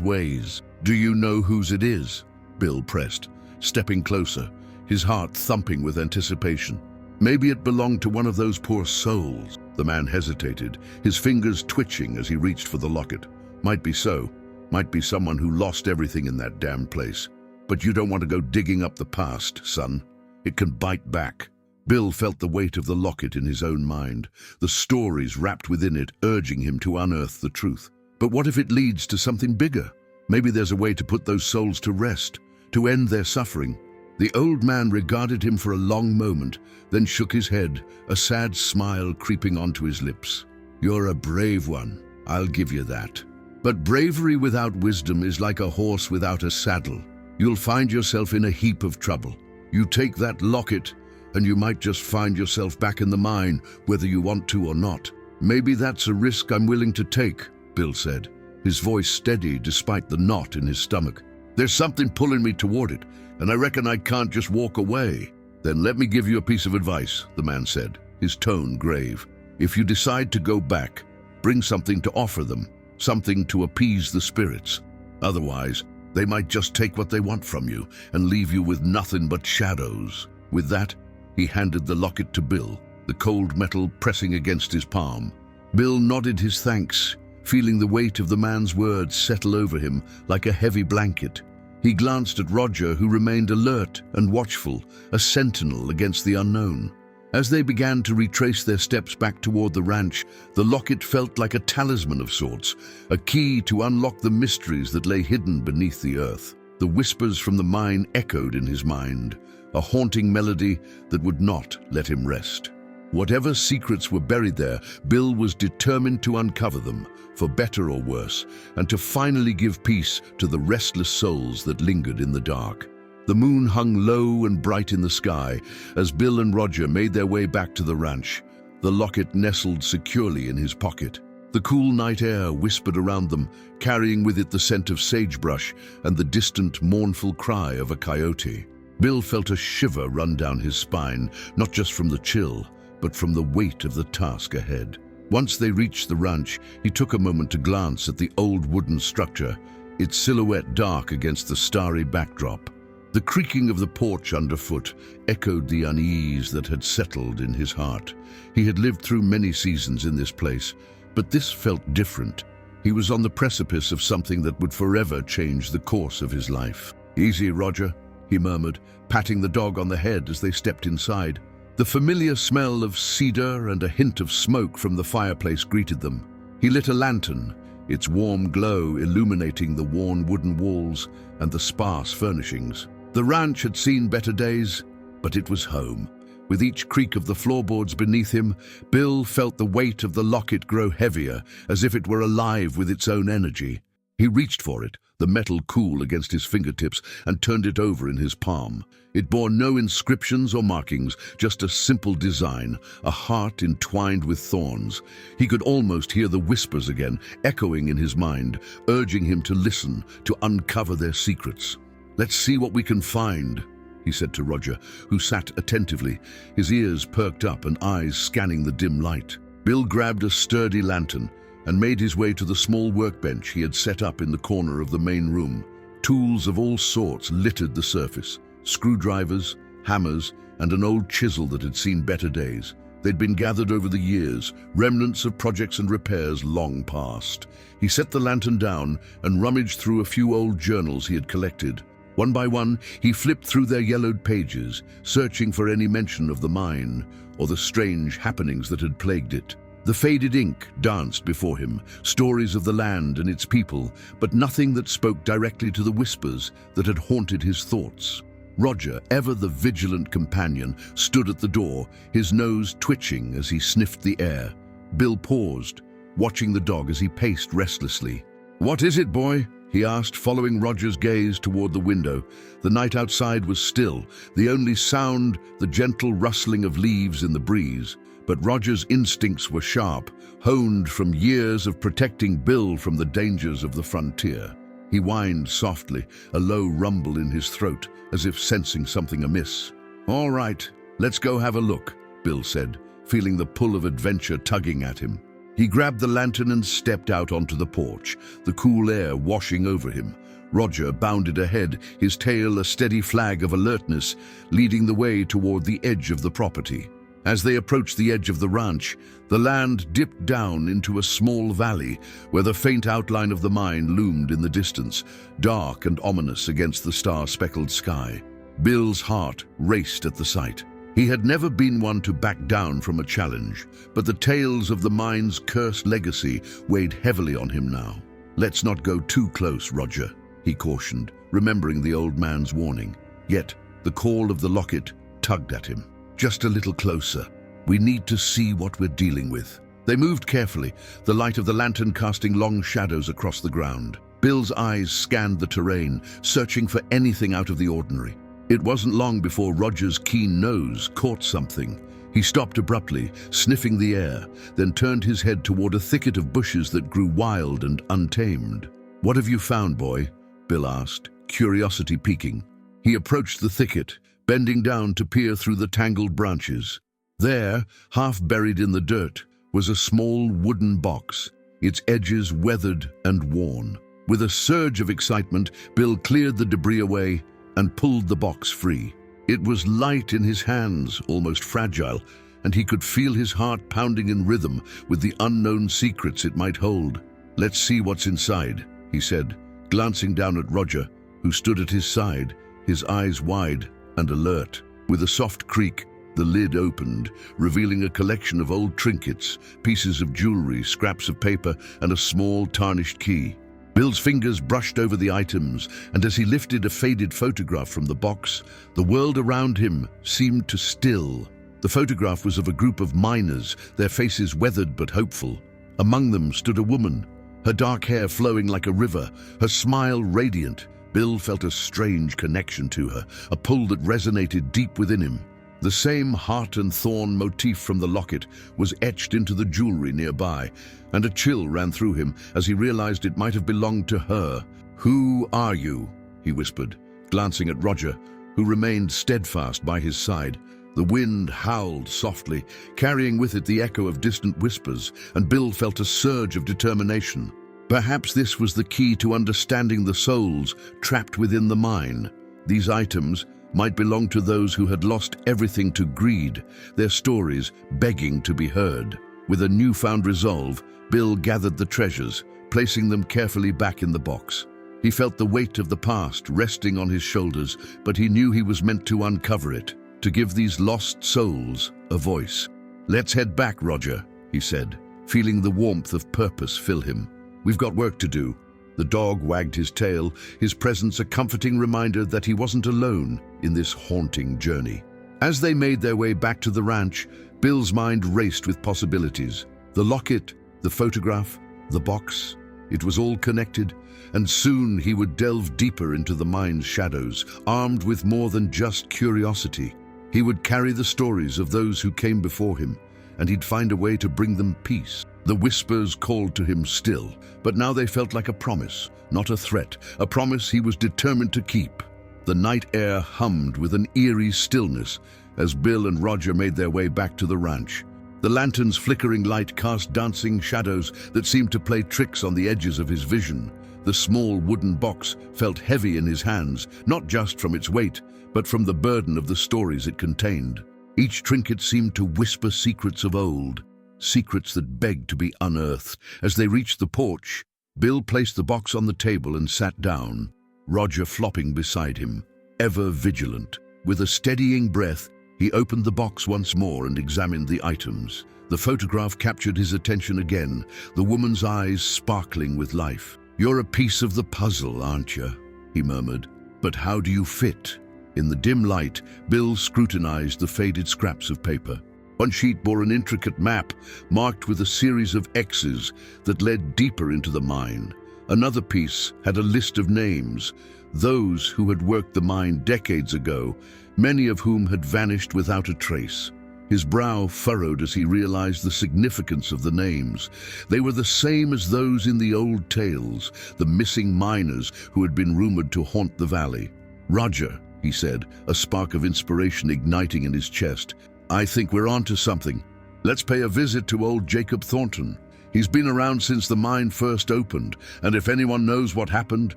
ways." "Do you know whose it is?" Bill pressed, stepping closer, his heart thumping with anticipation. "Maybe it belonged to one of those poor souls." The man hesitated, his fingers twitching as he reached for the locket. "Might be so. Might be someone who lost everything in that damn place. But you don't want to go digging up the past, son. It can bite back." Bill felt the weight of the locket in his own mind, the stories wrapped within it urging him to unearth the truth. But what if it leads to something bigger? Maybe there's a way to put those souls to rest, to end their suffering. The old man regarded him for a long moment, then shook his head, a sad smile creeping onto his lips. "You're a brave one, I'll give you that. But bravery without wisdom is like a horse without a saddle. You'll find yourself in a heap of trouble. You take that locket, and you might just find yourself back in the mine, whether you want to or not." "Maybe that's a risk I'm willing to take," Bill said, his voice steady despite the knot in his stomach. "There's something pulling me toward it, and I reckon I can't just walk away." "Then let me give you a piece of advice," the man said, his tone grave. "If you decide to go back, bring something to offer them, something to appease the spirits. Otherwise, they might just take what they want from you and leave you with nothing but shadows." With that, he handed the locket to Bill, the cold metal pressing against his palm. Bill nodded his thanks, feeling the weight of the man's words settle over him like a heavy blanket. He glanced at Roger, who remained alert and watchful, a sentinel against the unknown. As they began to retrace their steps back toward the ranch, the locket felt like a talisman of sorts, a key to unlock the mysteries that lay hidden beneath the earth. The whispers from the mine echoed in his mind, a haunting melody that would not let him rest. Whatever secrets were buried there, Bill was determined to uncover them, for better or worse, and to finally give peace to the restless souls that lingered in the dark. The moon hung low and bright in the sky as Bill and Roger made their way back to the ranch, the locket nestled securely in his pocket. The cool night air whispered around them, carrying with it the scent of sagebrush and the distant, mournful cry of a coyote. Bill felt a shiver run down his spine, not just from the chill, but from the weight of the task ahead. Once they reached the ranch, he took a moment to glance at the old wooden structure, its silhouette dark against the starry backdrop. The creaking of the porch underfoot echoed the unease that had settled in his heart. He had lived through many seasons in this place, but this felt different. He was on the precipice of something that would forever change the course of his life. "Easy, Roger," he murmured, patting the dog on the head as they stepped inside. The familiar smell of cedar and a hint of smoke from the fireplace greeted them. He lit a lantern, its warm glow illuminating the worn wooden walls and the sparse furnishings. The ranch had seen better days, but it was home. With each creak of the floorboards beneath him, Bill felt the weight of the locket grow heavier, as if it were alive with its own energy. He reached for it, the metal cool against his fingertips, and turned it over in his palm. It bore no inscriptions or markings, just a simple design, a heart entwined with thorns. He could almost hear the whispers again, echoing in his mind, urging him to listen, to uncover their secrets. "Let's see what we can find," he said to Roger, who sat attentively, his ears perked up and eyes scanning the dim light. Bill grabbed a sturdy lantern and made his way to the small workbench he had set up in the corner of the main room. Tools of all sorts littered the surface, screwdrivers, hammers, and an old chisel that had seen better days. They'd been gathered over the years, remnants of projects and repairs long past. He set the lantern down and rummaged through a few old journals he had collected. One by one, he flipped through their yellowed pages, searching for any mention of the mine or the strange happenings that had plagued it. The faded ink danced before him, stories of the land and its people, but nothing that spoke directly to the whispers that had haunted his thoughts. Roger, ever the vigilant companion, stood at the door, his nose twitching as he sniffed the air. Bill paused, watching the dog as he paced restlessly. "What is it, boy?" he asked, following Roger's gaze toward the window. The night outside was still, the only sound the gentle rustling of leaves in the breeze. But Roger's instincts were sharp, honed from years of protecting Bill from the dangers of the frontier. He whined softly, a low rumble in his throat, as if sensing something amiss. "All right, let's go have a look," Bill said, feeling the pull of adventure tugging at him. He grabbed the lantern and stepped out onto the porch, the cool air washing over him. Roger bounded ahead, his tail a steady flag of alertness, leading the way toward the edge of the property. As they approached the edge of the ranch, the land dipped down into a small valley where the faint outline of the mine loomed in the distance, dark and ominous against the star-speckled sky. Bill's heart raced at the sight. He had never been one to back down from a challenge, but the tales of the mine's cursed legacy weighed heavily on him now. "Let's not go too close, Roger," he cautioned, remembering the old man's warning. Yet the call of the locket tugged at him. "Just a little closer. We need to see what we're dealing with." They moved carefully, the light of the lantern casting long shadows across the ground. Bill's eyes scanned the terrain, searching for anything out of the ordinary. It wasn't long before Roger's keen nose caught something. He stopped abruptly, sniffing the air, then turned his head toward a thicket of bushes that grew wild and untamed. "What have you found, boy?" Bill asked, curiosity piquing. He approached the thicket, bending down to peer through the tangled branches. There, half buried in the dirt, was a small wooden box, its edges weathered and worn. With a surge of excitement, Bill cleared the debris away and pulled the box free. It was light in his hands, almost fragile, and he could feel his heart pounding in rhythm with the unknown secrets it might hold. "Let's see what's inside," he said, glancing down at Roger, who stood at his side, his eyes wide and alert. With a soft creak, the lid opened, revealing a collection of old trinkets, pieces of jewelry, scraps of paper, and a small tarnished key. Bill's fingers brushed over the items, and as he lifted a faded photograph from the box, the world around him seemed to still. The photograph was of a group of miners, their faces weathered but hopeful. Among them stood a woman, her dark hair flowing like a river, her smile radiant. Bill felt a strange connection to her, a pull that resonated deep within him. The same heart and thorn motif from the locket was etched into the jewelry nearby, and a chill ran through him as he realized it might have belonged to her. "Who are you?" he whispered, glancing at Roger, who remained steadfast by his side. The wind howled softly, carrying with it the echo of distant whispers, and Bill felt a surge of determination. Perhaps this was the key to understanding the souls trapped within the mine. These items might belong to those who had lost everything to greed, their stories begging to be heard. With a newfound resolve, Bill gathered the treasures, placing them carefully back in the box. He felt the weight of the past resting on his shoulders, but he knew he was meant to uncover it, to give these lost souls a voice. "Let's head back, Roger," he said, feeling the warmth of purpose fill him. "We've got work to do." The dog wagged his tail, his presence a comforting reminder that he wasn't alone in this haunting journey. As they made their way back to the ranch, Bill's mind raced with possibilities. The locket, the photograph, the box, it was all connected, and soon he would delve deeper into the mine's shadows, armed with more than just curiosity. He would carry the stories of those who came before him, and he'd find a way to bring them peace. The whispers called to him still, but now they felt like a promise, not a threat, a promise he was determined to keep. The night air hummed with an eerie stillness as Bill and Roger made their way back to the ranch. The lantern's flickering light cast dancing shadows that seemed to play tricks on the edges of his vision. The small wooden box felt heavy in his hands, not just from its weight, but from the burden of the stories it contained. Each trinket seemed to whisper secrets of old, secrets that begged to be unearthed. As they reached the porch, Bill placed the box on the table and sat down, Roger flopping beside him, ever vigilant. With a steadying breath, he opened the box once more and examined the items. The photograph captured his attention again, the woman's eyes sparkling with life. "You're a piece of the puzzle, aren't you?" he murmured. "But how do you fit?" In the dim light, Bill scrutinized the faded scraps of paper. One sheet bore an intricate map, marked with a series of X's that led deeper into the mine. Another piece had a list of names, those who had worked the mine decades ago, many of whom had vanished without a trace. His brow furrowed as he realized the significance of the names. They were the same as those in the old tales, the missing miners who had been rumored to haunt the valley. "Roger," he said, a spark of inspiration igniting in his chest, "I think we're onto something. Let's pay a visit to old Jacob Thornton. He's been around since the mine first opened, and if anyone knows what happened,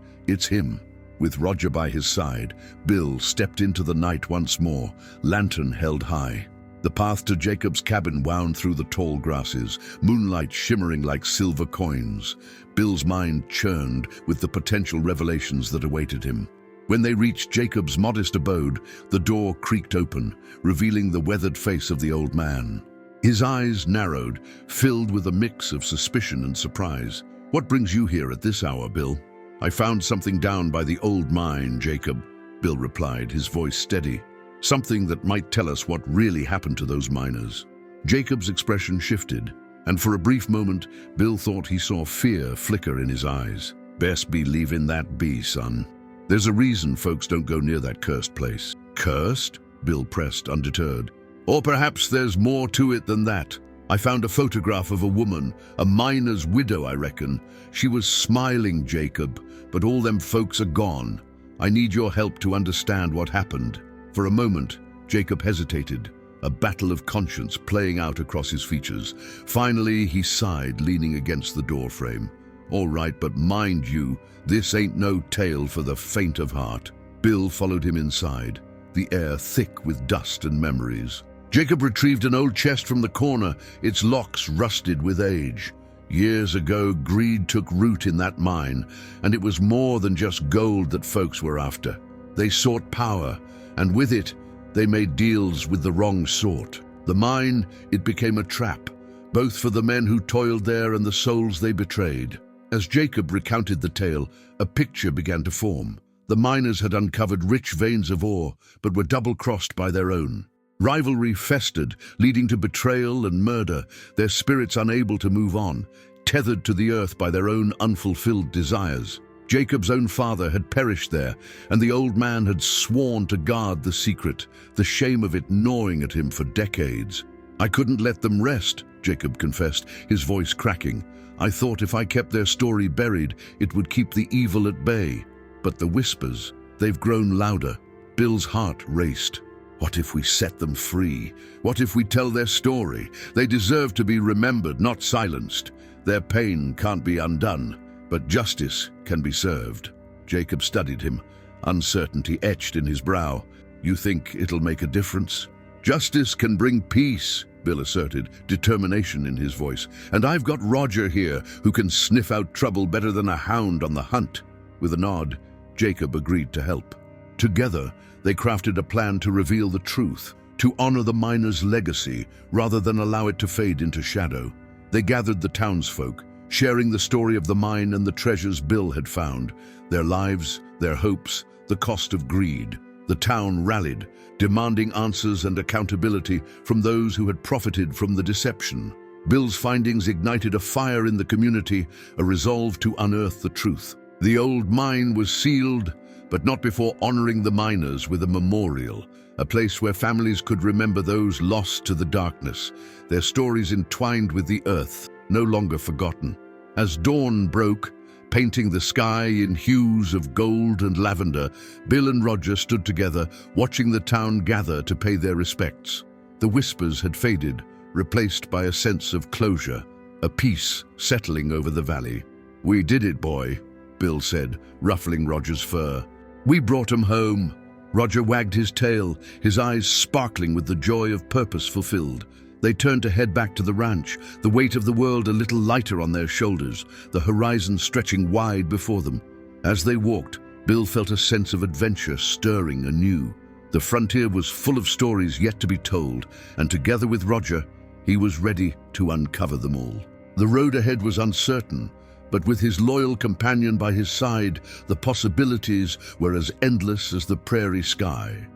it's him." With Roger by his side, Bill stepped into the night once more, lantern held high. The path to Jacob's cabin wound through the tall grasses, moonlight shimmering like silver coins. Bill's mind churned with the potential revelations that awaited him. When they reached Jacob's modest abode, the door creaked open, revealing the weathered face of the old man. His eyes narrowed, filled with a mix of suspicion and surprise. "What brings you here at this hour, Bill?" "I found something down by the old mine, Jacob," Bill replied, his voice steady. "Something that might tell us what really happened to those miners." Jacob's expression shifted, and for a brief moment, Bill thought he saw fear flicker in his eyes. "Best be leaving that be, son. There's a reason folks don't go near that cursed place." "Cursed?" Bill pressed, undeterred. "Or perhaps there's more to it than that. I found a photograph of a woman, a miner's widow, I reckon. She was smiling, Jacob, but all them folks are gone. I need your help to understand what happened." For a moment, Jacob hesitated, a battle of conscience playing out across his features. Finally, he sighed, leaning against the doorframe. "All right, but mind you, this ain't no tale for the faint of heart." Bill followed him inside, the air thick with dust and memories. Jacob retrieved an old chest from the corner, its locks rusted with age. Years ago, greed took root in that mine, and it was more than just gold that folks were after. They sought power, and with it, they made deals with the wrong sort. The mine, it became a trap, both for the men who toiled there and the souls they betrayed. As Jacob recounted the tale, a picture began to form. The miners had uncovered rich veins of ore, but were double-crossed by their own. Rivalry festered, leading to betrayal and murder, their spirits unable to move on, tethered to the earth by their own unfulfilled desires. Jacob's own father had perished there, and the old man had sworn to guard the secret, the shame of it gnawing at him for decades. "I couldn't let them rest," Jacob confessed, his voice cracking. "I thought if I kept their story buried, it would keep the evil at bay. But the whispers, they've grown louder." Bill's heart raced. What if we set them free? What if we tell their story? They deserve to be remembered, not silenced. Their pain can't be undone, but justice can be served. Jacob studied him, uncertainty etched in his brow. "You think it'll make a difference?" "Justice can bring peace," Bill asserted, determination in his voice. "And I've got Roger here, who can sniff out trouble better than a hound on the hunt." With a nod, Jacob agreed to help. Together, they crafted a plan to reveal the truth, to honor the miner's legacy rather than allow it to fade into shadow. They gathered the townsfolk, sharing the story of the mine and the treasures Bill had found, their lives, their hopes, the cost of greed. The town rallied, demanding answers and accountability from those who had profited from the deception. Bill's findings ignited a fire in the community, a resolve to unearth the truth. The old mine was sealed, but not before honoring the miners with a memorial, a place where families could remember those lost to the darkness, their stories entwined with the earth, no longer forgotten. As dawn broke, painting the sky in hues of gold and lavender, Bill and Roger stood together, watching the town gather to pay their respects. The whispers had faded, replaced by a sense of closure, a peace settling over the valley. "We did it, boy," Bill said, ruffling Roger's fur. "We brought 'em home." Roger wagged his tail, his eyes sparkling with the joy of purpose fulfilled. They turned to head back to the ranch, the weight of the world a little lighter on their shoulders, the horizon stretching wide before them. As they walked, Bill felt a sense of adventure stirring anew. The frontier was full of stories yet to be told, and together with Roger, he was ready to uncover them all. The road ahead was uncertain, but with his loyal companion by his side, the possibilities were as endless as the prairie sky.